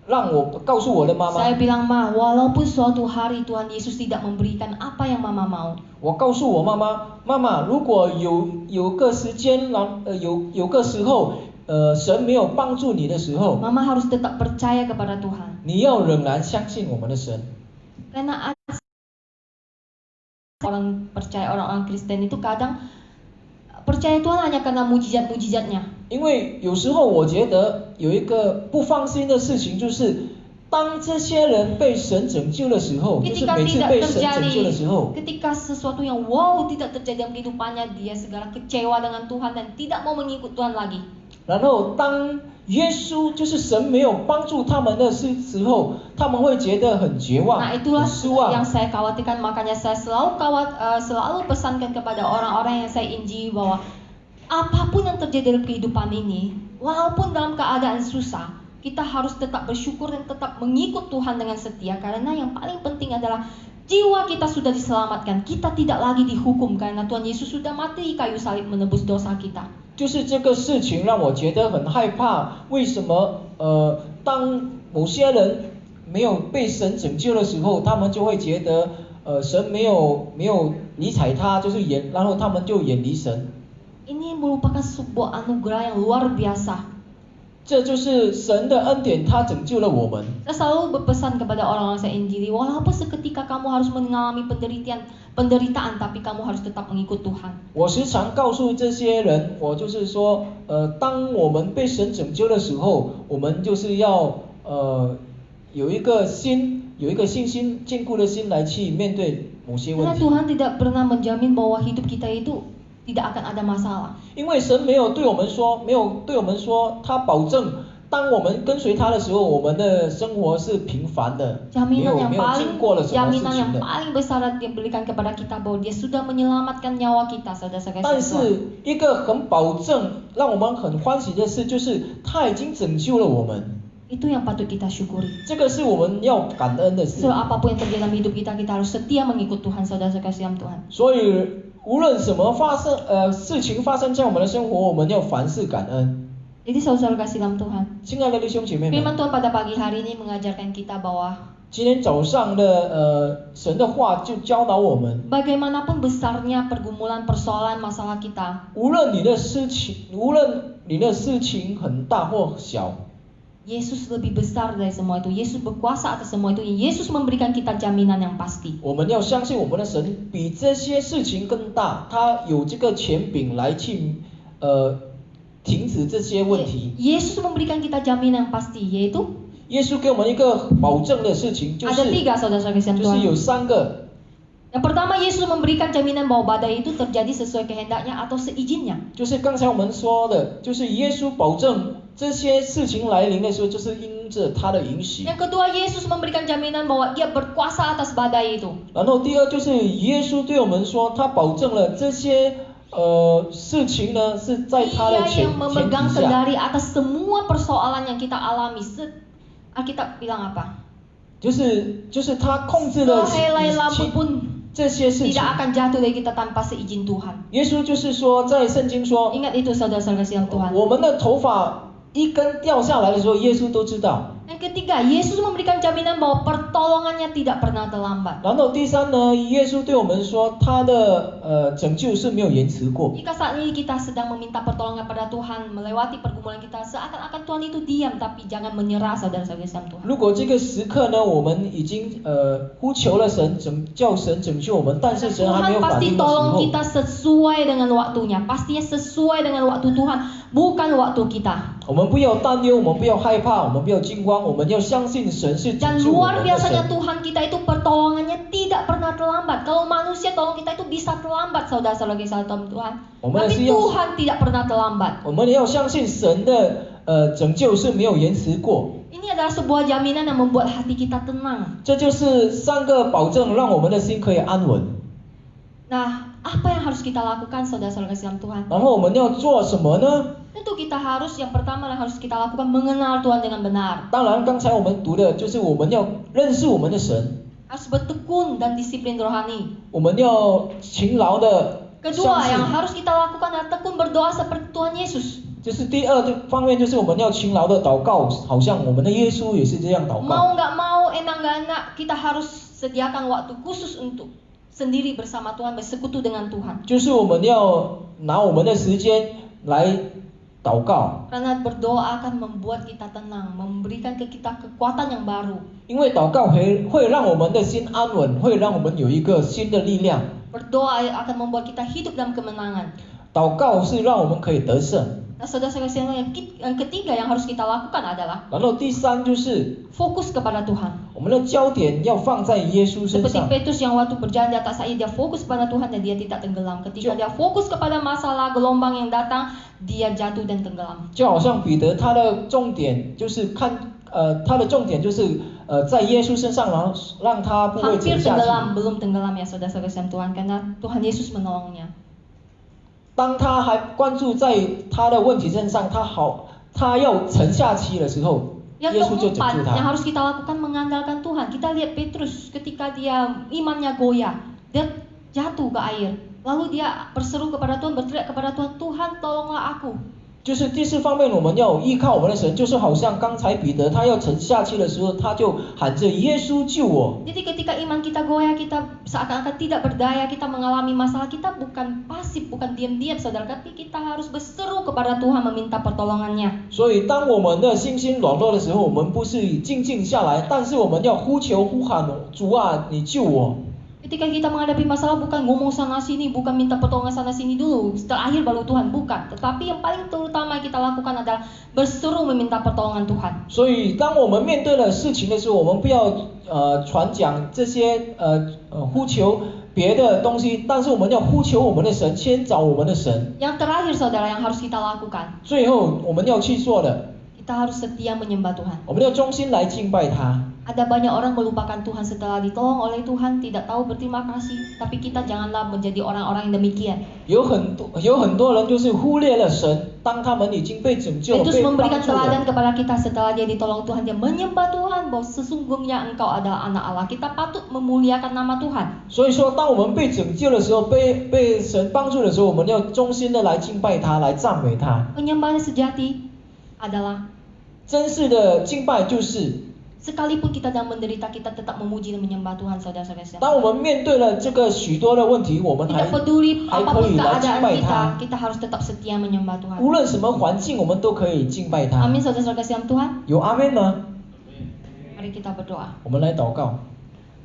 让我告诉我的妈妈， Saya bilang, Ma, walaupun suatu hari Tuhan Yesus tidak memberikan apa yang mama mau, 我告诉我妈妈，妈妈，如果有个时间，有个时候，神没有帮助你的时候， mama harus tetap percaya kepada Tuhan. 你要仍然相信我们的神。 Karena orang percaya, orang-orang Kristen itu kadang percaya Tuhan hanya karena mujizat-mujizatnya. 因为有时候我觉得有一个不放心的事情，就是当这些人被神拯救的时候，就是 Ketika 每次 tidak 被神拯救的 terjadi, 时候， ketika sesuatu yang wow tidak terjadi dalam kehidupannya, dia segala kecewa dengan Tuhan dan tidak mau mengikut Tuhan lagi. 然后当耶稣就是神没有帮助他们的时候，他们会觉得很绝望、 Nah, itulah 很失望 yang。saya khawatirkan, makanya saya selalu pesankan kepada orang-orang yang saya injili bahwa apapun yang terjadi dalam kehidupan ini, walaupun dalam keadaan susah, kita harus tetap bersyukur dan tetap mengikut Tuhan dengan setia. Karena yang paling penting adalah jiwa kita sudah diselamatkan. Kita tidak lagi dihukum karena Tuhan Yesus sudah mati di kayu salib menebus dosa kita. 就是这个事情让我觉得很害怕。为什么当某些人没有被神拯救的时候，他们就会觉得神没有理睬他，就是然后他们就远离神。Ini merupakan sebuah anugerah yang luar biasa. 这就是神的恩典，他拯救了我们。 Saya selalu berpesan kepada orang-orang saya Injili, walaupun seketika kamu harus mengalami penderitaan, tapi kamu harus tetap mengikut Tuhan. 我时常告诉这些人，我就是说，当我们被神拯救的时候，我们就是要有一个信心坚固的心来去面对某些问 Karena 题。 Tuhan tidak pernah menjamin bahwa hidup kita itu tidak akan ada masalah. 因为神没有对我们说，他保证当我们跟随他的时候，我们的生活是平凡的，没有经过了什么事 Jaminan 情 yang 的。 paling besar yang diberikan kepada kita bahwa Dia sudah menyelamatkan nyawa kita, saudara-saudara 但 sekalian. 是一个很保证让我们很欢喜的事，就是他已经拯救了我们。 Itu yang patut kita syukuri. 这个是我们要感恩的事。 So apapun yang terjadi dalam hidup kita, kita harus setia mengikut Tuhan, saudara-saudara sekalian Tuhan. 所以无论什么事情发生在我们的生活，我们要凡事感恩。 Jadi saudara kasih dalam Tuhan. 亲爱的弟兄姐妹 Firman 们， Tuhan pada pagi hari ini mengajarkan kita bahwa 今天早上的神的话就教导我们， bagaimanapun besarnya pergumulan, persoalan, masalah kita, 无论你的事情很大或小， Yesus lebih besar dari semua itu. Yesus berkuasa atas semua itu. Yesus memberikan kita jaminan yang pasti. 我们要相信我们的神比这些事情更大，他有这个权柄来去停止这些问题。 Yesus memberikan kita jaminan yang pasti, yaitu 耶稣给我们一个保证的事情，就 ada 是 tiga saudara-saudara sekalian 就是有 Tuhan. 三个。 Yang pertama, Yesus memberikan jaminan bahwa badai itu terjadi sesuai kehendaknya atau seizinnya. 就是刚才我们说的，就是耶稣保证这些事情来临的时候，就是因着他的允许。 Yang kedua, Yesus memberikan jaminan bahwa Dia berkuasa atas badai itu. 然后第二就是耶稣对我们说，他保证了这些事情呢是在他的 Dia 前 yang memegang 提下， kendali atas semua persoalan yang kita alami. Alkitab bilang apa? 就是他控制了 Sehelai lampu pun 这些事情 tidak。akan jatuh dari kita tanpa seizin Tuhan. 耶稣就是说，在圣经说， Ingat itu saudara-saudara sekalian Tuhan. 我们的头发一根掉下来的时候，耶稣都知道。 Yang ketiga, Yesus memberikan jaminan bahwa pertolongannya tidak pernah terlambat. 然后第三呢，耶稣对我们说，他的拯救是没有延迟过。 Jika saat ini kita sedang meminta pertolongan pada Tuhan, melewati pergumulan kita, seakan-akan Tuhan itu diam, tapi jangan menyerah saudara-saudara sekalian Tuhan. 如果这个时刻呢，我们已经呼求了神，叫神拯救我们，但是神还没 Tuhan 有反 pasti 应的时 tolong 候， kita sesuai dengan waktunya. Pastinya sesuai dengan waktu Tuhan, bukan waktu kita. 我们不要担忧，我们不要害怕，我们不要惊慌，我们要相信神是拯 Dan 救我 luar 们的 biasanya 神。 Tuhan kita itu pertolongannya tidak pernah terlambat. Kalau manusia tolong kita itu bisa terlambat saudara-saudara kisah Tuhan. Tapi Tuhan tidak pernah terlambat. 我们要相信神的拯救是没有延迟过。 Ini adalah sebuah jaminan yang membuat hati kita tenang. 这就是三个保证，让我们的心可以安稳。 Nah, apa yang harus kita lakukan saudara-saudara kasih dalam Tuhan? 然后我们要做什么呢？ Tentu kita harus yang pertama yang harus kita lakukan mengenal Tuhan dengan benar. 当然，刚才我们读的就是我们要认识我们的神， Harus bertekun dan disiplin rohani. 我们要勤劳的 Kedua 相信 yang。harus kita lakukan adalah tekun berdoa seperti Tuhan Yesus. 就是第二方面，就是我们要勤劳的祷告，好像我们的耶稣也是这样祷告。 Mau nggak mau, enak nggak enak, kita harus sediakan waktu khusus untuk sendiri bersama Tuhan, bersekutu dengan Tuhan. 就是我们要拿我们的时间来祷告， Karena berdoa akan membuat kita tenang, memberikan ke kita kekuatan yang baru. 因为祷告会让我们的心安稳，会让我们有一个新的力量。 Berdoa akan membuat kita hidup dalam kemenangan. 祷告是让我们可以得胜。 Nah, saudara-saudara yang ketiga yang harus kita lakukan adalah 然后第三就是 fokus kepada Tuhan. 我们的焦点要放在耶稣身 Seperti 上。 Petrus yang waktu berjalan di atas air, dia fokus pada Tuhan dan dia tidak tenggelam. Ketika dia fokus kepada masalah gelombang yang datang, dia jatuh dan tenggelam. 就好像彼得，他的重点就是在耶稣身上，然后让他不会 Hampir 沉下去。 tenggelam, belum tenggelam ya saudara-saudara sekalian Tuhan, karena Tuhan Yesus menolongnya. 当他还关注在他的问题身上，他要沉下去的时候， Yang 耶稣就拯 keempat 救 yang 他。 harus kita lakukan mengandalkan Tuhan. Kita lihat Petrus ketika dia imannya goyah, dia jatuh ke air. Lalu dia berseru kepada Tuhan, berteriak kepada Tuhan, Tuhan tolonglah aku. 就是第四方面，我们要依靠我们的神，就是好像刚才彼得他要沉下去的时候，他就喊着耶稣救我。 Jadi ketika iman kita goyah, kita seakan-akan tidak berdaya, kita mengalami masalah, kita bukan pasif, bukan diam-diam saudara, tapi kita harus berseru kepada Tuhan meminta pertolongannya. 所以当我们的信心软弱的时候，我们不是静静下来，但是我们要呼求呼喊主啊，你救我。 Ketika kita menghadapi masalah bukan ngomong sana sini, bukan minta pertolongan sana sini dulu, terakhir baru Tuhan, bukan. Tetapi yang paling terutama kita lakukan adalah berseru meminta pertolongan Tuhan. 所以当我们面对了事情的时候，我们不要传讲这些呼求别的东西，但是我们要呼求我们的神，先找我们的神。 Yang terakhir saudara yang harus kita lakukan, 最后我们要去做的， kita harus setia menyembah Tuhan. 我们要忠心来敬拜他。 Ada banyak orang melupakan Tuhan setelah ditolong oleh Tuhan, tidak tahu berterima kasih. Tapi kita janganlah menjadi orang-orang yang demikian. 有很多人就是忽略了神，当他们已经被拯救、 Petrus 被帮 memberikan 助 teladan 了。 kepada kita setelah dia ditolong Tuhan. Dia menyembah Tuhan bahwa sesungguhnya engkau adalah anak Allah. Kita patut memuliakan nama Tuhan. 所以说，当我们被拯救的时候，被神帮助的时候，我们要忠心的来敬拜他，来赞美他。 Penyembahan sejati adalah 真实的敬拜就是， sekalipun kita sedang menderita, kita tetap memuji dan menyembah Tuhan, saudara-saudara. 当我们面对了这个许多的问题，我们 Tidak peduli 还可 apapun 以来敬 keadaan 拜 kita, 他。 kita harus tetap setia menyembah Tuhan. 无论什么环境，我们都可以敬拜他。 Amin, saudara-saudara kasih Tuhan. 有阿门吗？ Mari kita berdoa. 我们来祷告。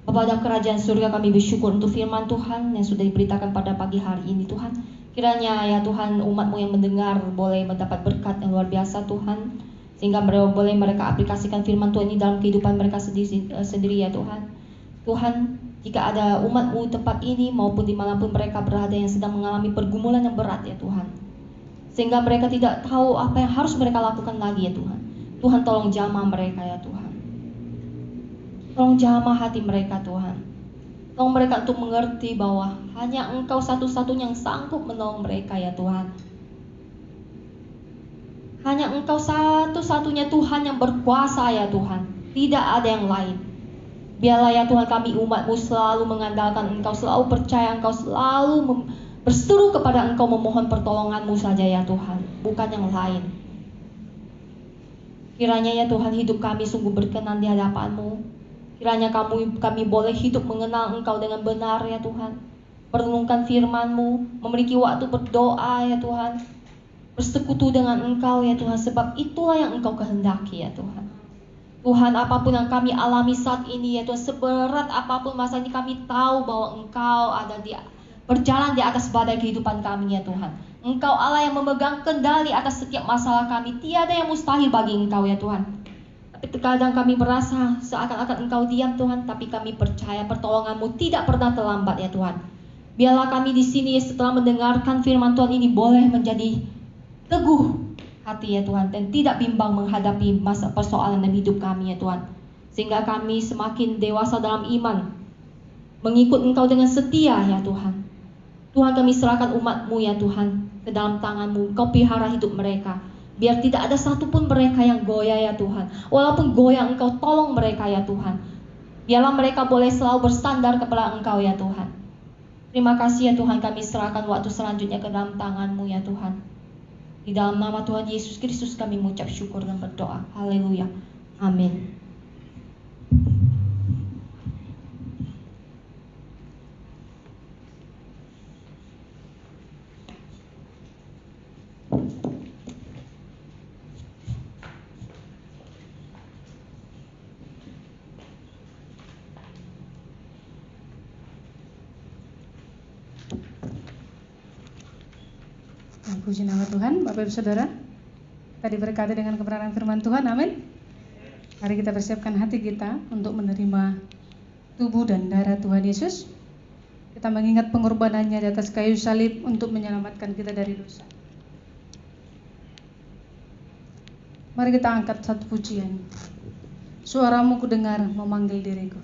Bapa dalam kerajaan surga, kami bersyukur untuk firman Tuhan yang sudah diberitakan pada pagi hari ini Tuhan. Kiranya ya Tuhan, umat-Mu yang mendengar boleh mendapat berkat yang luar biasa Tuhan, sehingga mereka aplikasikan firman Tuhan ini dalam kehidupan mereka sendiri ya Tuhan. Tuhan, jika ada umat-Mu tempat ini maupun dimanapun mereka berada yang sedang mengalami pergumulan yang berat ya Tuhan, sehingga mereka tidak tahu apa yang harus mereka lakukan lagi ya Tuhan. Tuhan tolong jamah mereka ya Tuhan. Tolong jamah hati mereka Tuhan. Tolong mereka untuk mengerti bahwa hanya Engkau satu-satunya yang sanggup menolong mereka ya Tuhan. Hanya Engkau satu-satunya Tuhan yang berkuasa ya Tuhan. Tidak ada yang lain. Biarlah ya Tuhan kami umat-Mu selalu mengandalkan Engkau, selalu percaya Engkau, selalu berseru kepada Engkau, memohon pertolongan-Mu saja ya Tuhan, bukan yang lain. Kiranya ya Tuhan hidup kami sungguh berkenan di hadapan-Mu. Kiranya kami boleh hidup mengenal Engkau dengan benar ya Tuhan. Merenungkan firman-Mu, memiliki waktu berdoa ya Tuhan. Bersekutu dengan Engkau ya Tuhan, sebab itulah yang Engkau kehendaki ya Tuhan. Tuhan, apapun yang kami alami saat ini ya Tuhan, seberat apapun masa ini, kami tahu bahwa Engkau ada berjalan di atas badai kehidupan kami ya Tuhan. Engkau Allah yang memegang kendali atas setiap masalah kami. Tiada yang mustahil bagi Engkau ya Tuhan. Tapi terkadang kami merasa seakan-akan Engkau diam Tuhan, tapi kami percaya pertolongan-Mu tidak pernah terlambat ya Tuhan. Biarlah kami di sini setelah mendengarkan firman Tuhan ini boleh menjadi teguh hati ya Tuhan, dan tidak bimbang menghadapi masa persoalan dalam hidup kami ya Tuhan. Sehingga kami semakin dewasa dalam iman, mengikut Engkau dengan setia ya Tuhan. Tuhan, kami serahkan umat-Mu ya Tuhan ke dalam tangan-Mu. Engkau pelihara hidup mereka. Biar tidak ada satupun mereka yang goyah ya Tuhan. Walaupun goyah, Engkau tolong mereka ya Tuhan. Biarlah mereka boleh selalu bersandar kepada Engkau ya Tuhan. Terima kasih ya Tuhan, kami serahkan waktu selanjutnya ke dalam tangan-Mu ya Tuhan. Di dalam nama Tuhan Yesus Kristus kami mengucap syukur dan berdoa. Haleluya. Amin. Puji nama Tuhan, Bapak Ibu Saudara. Kita diberkati dengan kebenaran firman Tuhan, amin. Mari kita persiapkan hati kita untuk menerima tubuh dan darah Tuhan Yesus. Kita mengingat pengorbanannya di atas kayu salib untuk menyelamatkan kita dari dosa. Mari kita angkat satu pujian. Suaramu kudengar memanggil diriku.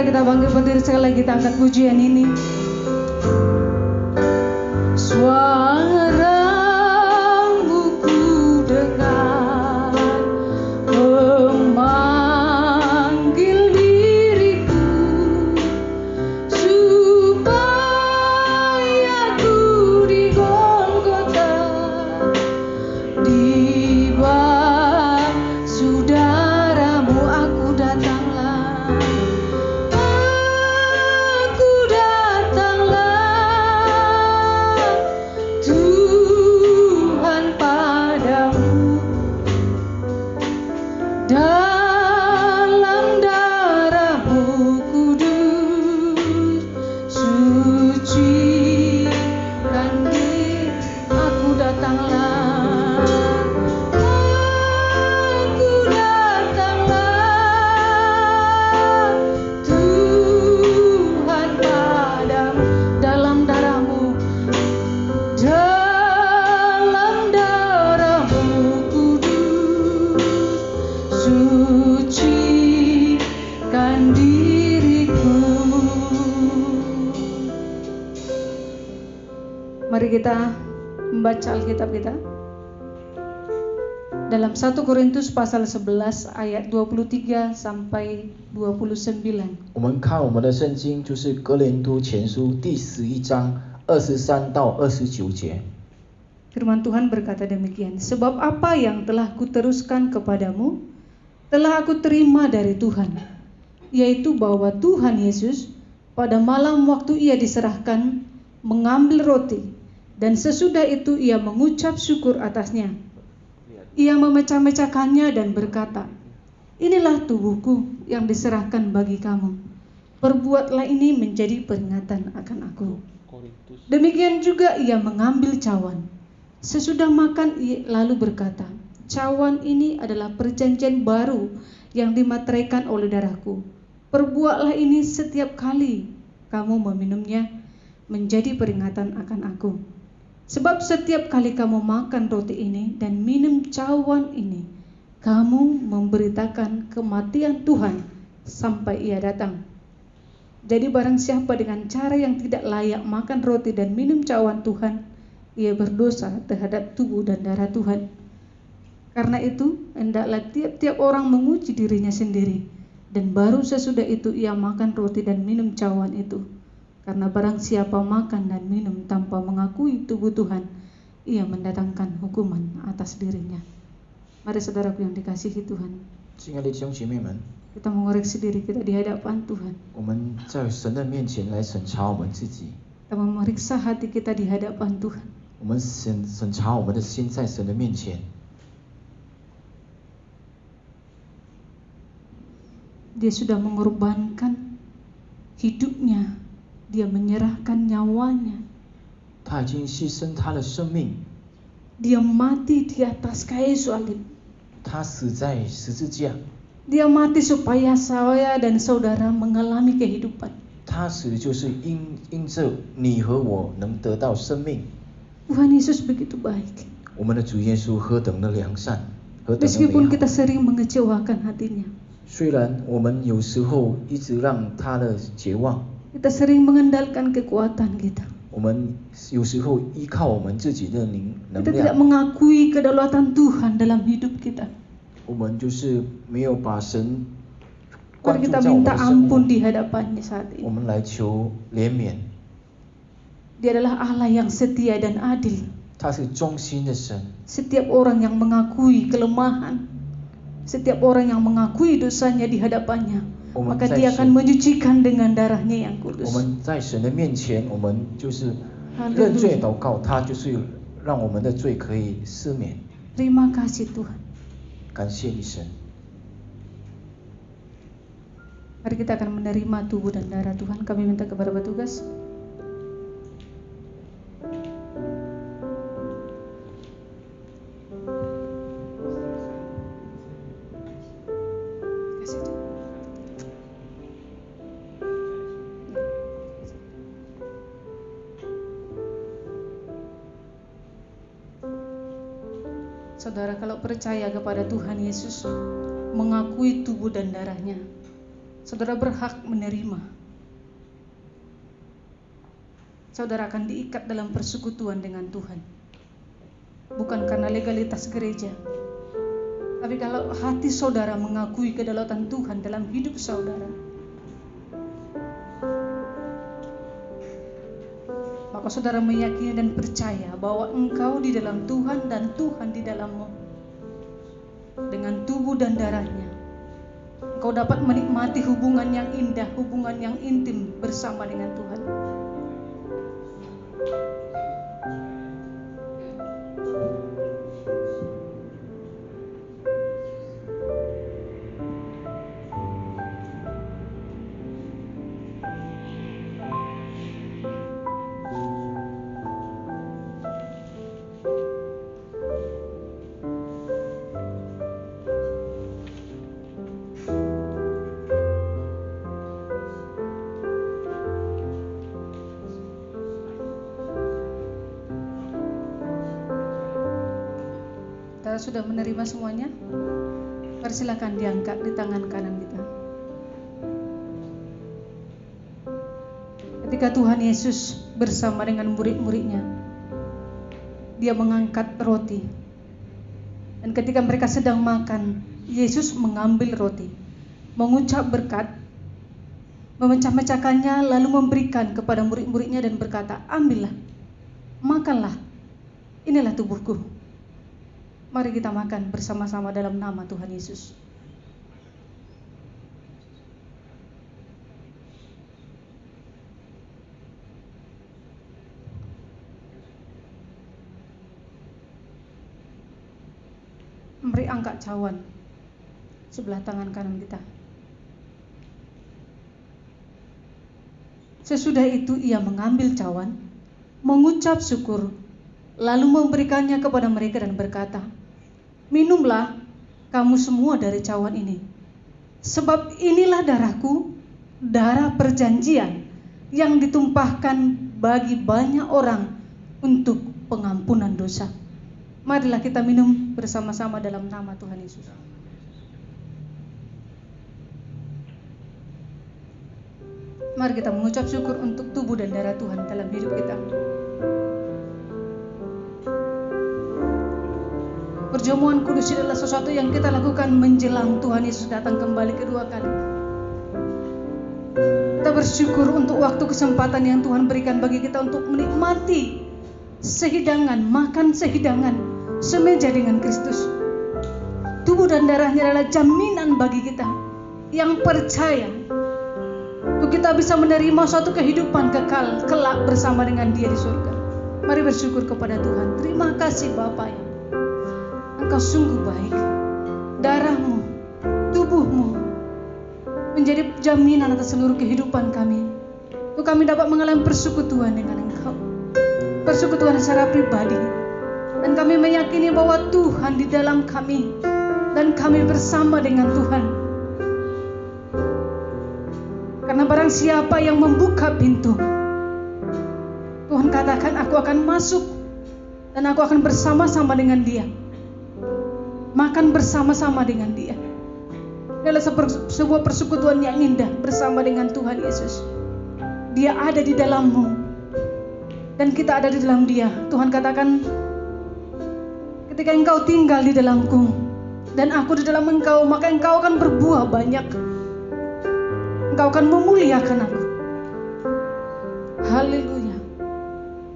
saudara kita bangkit berdiri sekali lagi, kita angkat pujian ini. Suaramu ku dengar memanggil diriku supaya ku di Golgota di batu darahmu aku datanglah Tuhan padamu dalam darahmu kudus suci kan aku datanglah Tuhan padamu dalam darahmu sucikan diriku. Mari kita membaca Alkitab kita dalam 1 Korintus pasal 11 ayat 23 sampai 29. 我们看我们的圣经，就是哥林多前书第11章23到29节。 Firman Tuhan berkata demikian, sebab apa yang telah kuteruskan kepadamu telah aku terima dari Tuhan, yaitu bahwa Tuhan Yesus pada malam waktu ia diserahkan mengambil roti, dan sesudah itu ia mengucap syukur atasnya. Ia memecah-mecahkannya dan berkata, inilah tubuhku yang diserahkan bagi kamu. Perbuatlah ini menjadi peringatan akan aku. Demikian juga ia mengambil cawan. Sesudah makan ia lalu berkata, cawan ini adalah perjanjian baru yang dimateraikan oleh darahku. Perbuatlah ini setiap kali kamu meminumnya menjadi peringatan akan aku. Sebab setiap kali kamu makan roti ini dan minum cawan ini, kamu memberitakan kematian Tuhan sampai ia datang. Jadi barang siapa dengan cara yang tidak layak makan roti dan minum cawan Tuhan, ia berdosa terhadap tubuh dan darah Tuhan. Karena itu, hendaklah tiap-tiap orang menguji dirinya sendiri, dan baru sesudah itu ia makan roti dan minum cawan itu. Karena barang siapa makan dan minum tanpa mengakui tubuh Tuhan, ia mendatangkan hukuman atas dirinya. Mari saudaraku yang dikasihi Tuhan, 亲爱的弟兄姐妹们， kita mengoreksi diri kita di hadapan Tuhan. 我们在神的面前来审查我们自己， Kita memeriksa hati kita di hadapan Tuhan. 我们审查我们的心在神的面前。 Dia sudah mengorbankan hidupnya, dia menyerahkan nyawanya, 他已经牺牲他的生命， dia mati di atas kayu salib. 他死在十字架， Dia mati supaya saya dan saudara mengalami kehidupan. 他死就是因着你和我能得到生命。 Tuhan Yesus begitu baik. 我们的主耶稣何等的良善，何等的 Meskipun 美 kita 好。 sering mengecewakan hatinya, 虽然我们有时候一直让他的绝望， kita sering mengandalkan kekuatan kita, 我们有时候依靠我们自己的能 kita tidak 量， mengakui kedaulatan Tuhan dalam hidup kita. 我们就是没有把神 Mari 关注 kita 在我们 minta 的生 ampun 活， di hadapannya saat 我 ini. 们来求怜悯。 Dia adalah Allah yang setia dan adil. 他是忠心的神， Setiap orang yang mengakui kelemahan, setiap orang yang mengakui dosanya di hadapannya, maka dia akan menyucikan dengan darahnya yang 我 kudus. 们在神的面前，我们就是认罪祷告，他就是让我们的罪可以赦免。 Terima kasih Tuhan. 感谢你神。 Mari kita akan menerima tubuh dan darah Tuhan. Kami minta kepada petugas. Kasih Tuhan. Saudara, kalau percaya kepada Tuhan Yesus, mengakui tubuh dan darahnya, saudara berhak menerima. Saudara akan diikat dalam persekutuan dengan Tuhan. Bukan karena legalitas gereja, tapi kalau hati saudara mengakui kedaulatan Tuhan dalam hidup saudara, maka saudara meyakini dan percaya bahwa engkau di dalam Tuhan dan Tuhan di dalammu. Dengan tubuh dan darahnya, engkau dapat menikmati hubungan yang indah, hubungan yang intim bersama dengan Tuhan. Sudah menerima semuanya? Persilakan diangkat di tangan kanan kita. Ketika Tuhan Yesus bersama dengan murid-muridnya, Dia mengangkat roti. Dan ketika mereka sedang makan, Yesus mengambil roti, mengucap berkat, memecah-mecahkannya, lalu memberikan kepada murid-muridnya dan berkata, "Ambillah, makanlah, inilah tubuhku." Mari kita makan bersama-sama dalam nama Tuhan Yesus. Mari angkat cawan sebelah tangan kanan kita. Sesudah itu ia mengambil cawan, mengucap syukur, lalu memberikannya kepada mereka dan berkata, "Minumlah kamu semua dari cawan ini, sebab inilah darahku, darah perjanjian yang ditumpahkan bagi banyak orang untuk pengampunan dosa." Marilah kita minum bersama-sama dalam nama Tuhan Yesus. Mari kita mengucap syukur untuk tubuh dan darah Tuhan dalam hidup kita. Perjamuan kudus adalah sesuatu yang kita lakukan menjelang Tuhan Yesus datang kembali kedua kali. Kita bersyukur untuk waktu kesempatan yang Tuhan berikan bagi kita untuk menikmati sehidangan, makan sehidangan, semeja dengan Kristus. Tubuh dan darahnya adalah jaminan bagi kita yang percaya untuk kita bisa menerima suatu kehidupan kekal kelak bersama dengan Dia di surga. Mari bersyukur kepada Tuhan. Terima kasih Bapa ya. Engkau sungguh baik. Darahmu, tubuhmu menjadi jaminan atas seluruh kehidupan kami. Untuk kami dapat mengalami persekutuan dengan Engkau, persekutuan secara pribadi. Dan kami meyakini bahwa Tuhan di dalam kami dan kami bersama dengan Tuhan. Karena barang siapa yang membuka pintu, Tuhan katakan, "Aku akan masuk dan aku akan bersama-sama dengan dia." Makan bersama-sama dengan Dia. Ini adalah sebuah persekutuan yang indah bersama dengan Tuhan Yesus. Dia ada di dalammu dan kita ada di dalam Dia. Tuhan katakan, ketika engkau tinggal di dalamku dan aku di dalam engkau, maka engkau akan berbuah banyak. Engkau akan memuliakan aku. Haleluya.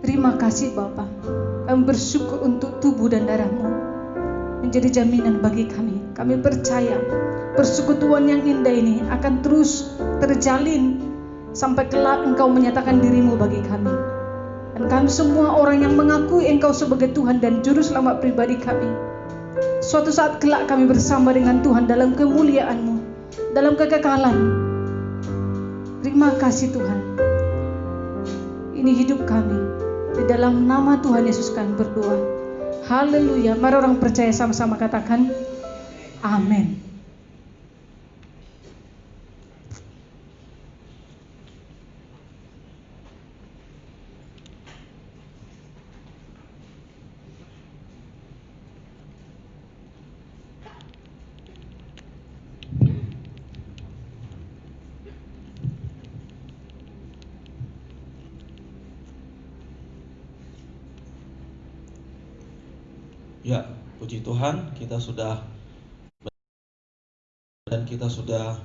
Terima kasih Bapa. Kami bersyukur untuk tubuh dan darah-Mu menjadi jaminan bagi kami. Kami percaya persekutuan yang indah ini akan terus terjalin sampai kelak Engkau menyatakan diri-Mu bagi kami. Dan kami semua orang yang mengakui Engkau sebagai Tuhan dan Juru Selamat pribadi kami, suatu saat kelak kami bersama dengan Tuhan dalam kemuliaan-Mu, dalam kekekalan. Terima kasih Tuhan. Ini hidup kami. Di dalam nama Tuhan Yesus kami berdoa. Haleluya. Mari orang percaya sama-sama katakan amin. Ya, puji Tuhan, kita sudah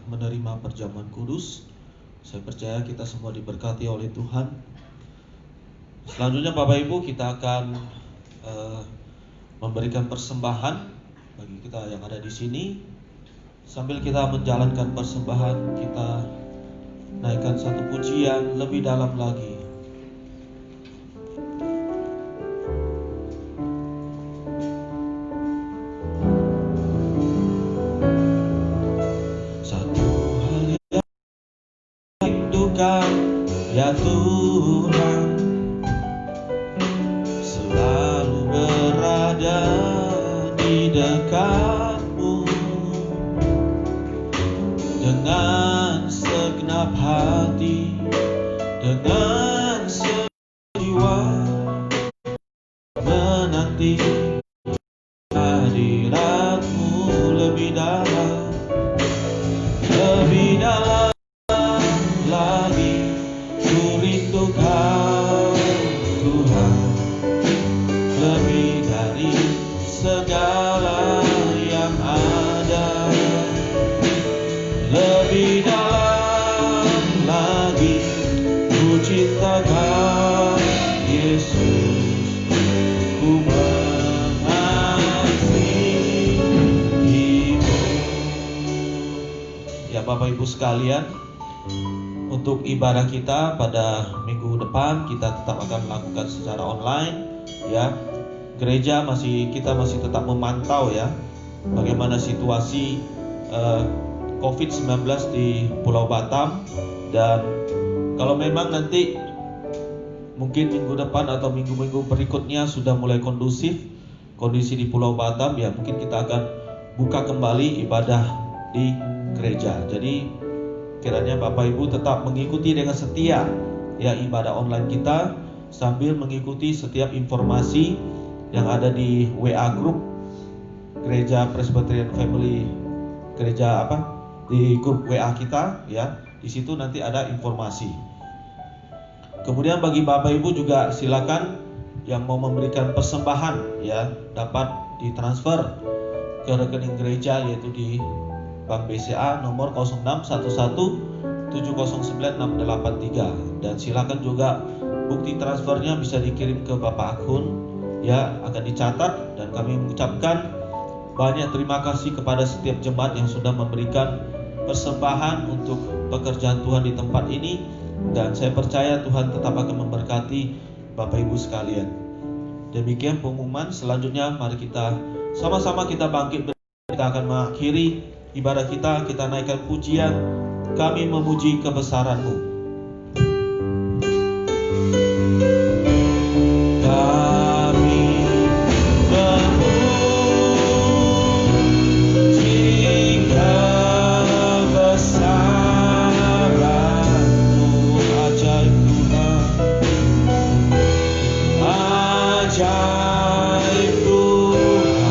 menerima perjamuan kudus. Saya percaya kita semua diberkati oleh Tuhan. Selanjutnya Bapak Ibu, kita akan memberikan persembahan bagi kita yang ada di sini. Sambil kita menjalankan persembahan, kita naikkan satu pujian lebih dalam lagi. Ya Tuhan, selalu berada di dekat-Mu dengan segenap hati, dengan sejiwa, menanti hadirat-Mu lebih dalam lagi. Ku rindu Kau Tuhan, lebih dari segala yang ada, lebih dalam lagi. Ku cinta Kau Yesus, ku mengasihi-Mu. Ya Bapak Ibu sekalian, untuk ibadah kita pada minggu depan kita tetap akan melakukan secara online, ya. Gereja kita masih tetap memantau ya bagaimana situasi COVID-19 di Pulau Batam, dan kalau memang nanti mungkin minggu depan atau minggu-minggu berikutnya sudah mulai kondusif kondisi di Pulau Batam, ya mungkin kita akan buka kembali ibadah di gereja. Jadi kiranya Bapak Ibu tetap mengikuti dengan setia ya ibadah online kita, sambil mengikuti setiap informasi yang ada di WA group Gereja Presbyterian Family, di grup WA kita ya. Di situ nanti ada informasi. Kemudian bagi Bapak Ibu juga silakan yang mau memberikan persembahan ya dapat ditransfer ke rekening gereja, yaitu di Bank BCA nomor 0611709683, dan silakan juga bukti transfernya bisa dikirim ke Bapak Akun ya, akan dicatat. Dan kami mengucapkan banyak terima kasih kepada setiap jemaat yang sudah memberikan persembahan untuk pekerjaan Tuhan di tempat ini, dan saya percaya Tuhan tetap akan memberkati Bapak Ibu sekalian. Demikian pengumuman. Selanjutnya mari kita sama-sama kita bangkit. Kita akan mengakhiri ibadah kita naikkan pujian Kami Memuji Kebesaran-Mu. Kami memuji kebesaran-Mu, ajaib Tuhan, ajaib Tuhan,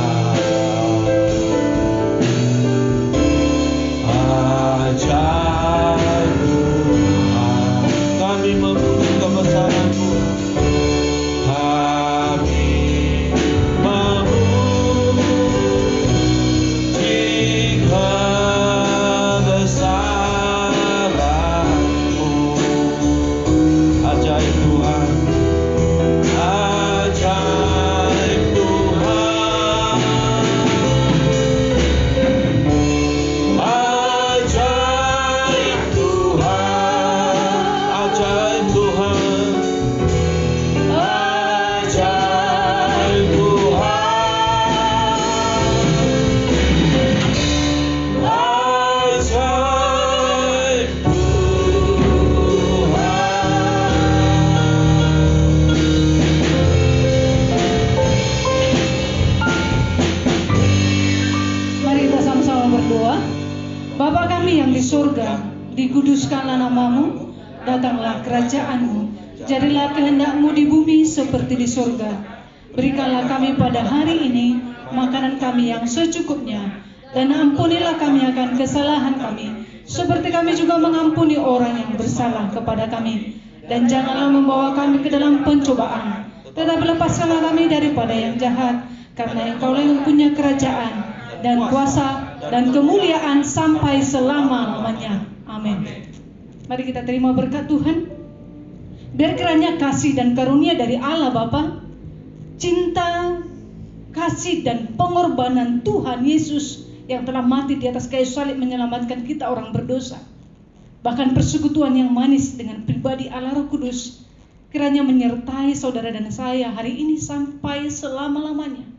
ajaib Tuhan. Kami memuji kebesaran-Mu, kami memuji kebesaran-Mu, ajaib Tuhan, ajaib Tuhan, ajaib Tuhan, ajaib Tuhan, ajaib Tuhan, ajaib Mari kita sama-sama berdoa. Bapa kami yang di surga, dikuduskanlah nama-Mu, datanglah kerajaan-Mu, jadilah kehendak-Mu di bumi seperti di surga. Berikanlah kami pada hari ini makanan kami yang secukupnya, dan ampunilah kami akan kesalahan kami, seperti kami juga mengampuni orang yang bersalah kepada kami. Dan janganlah membawa kami ke dalam pencobaan, tetapi lepaskanlah kami daripada yang jahat. karena Engkaulah yang punya kerajaan dan kuasa dan kemuliaan sampai selama-lamanya. Amin. Mari kita terima berkat Tuhan. Biar kiranya kasih dan karunia dari Allah Bapa, cinta, kasih dan pengorbanan Tuhan Yesus yang telah mati di atas kayu salib menyelamatkan kita orang berdosa, bahkan persekutuan yang manis dengan pribadi Allah Roh Kudus, kiranya menyertai saudara dan saya hari ini sampai selama-lamanya.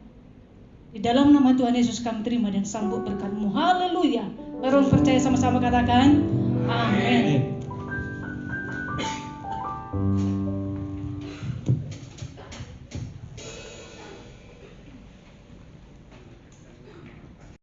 Di dalam nama Tuhan Yesus kami terima dan sambut berkat-Mu. Haleluya. Baru percaya sama-sama katakan amin.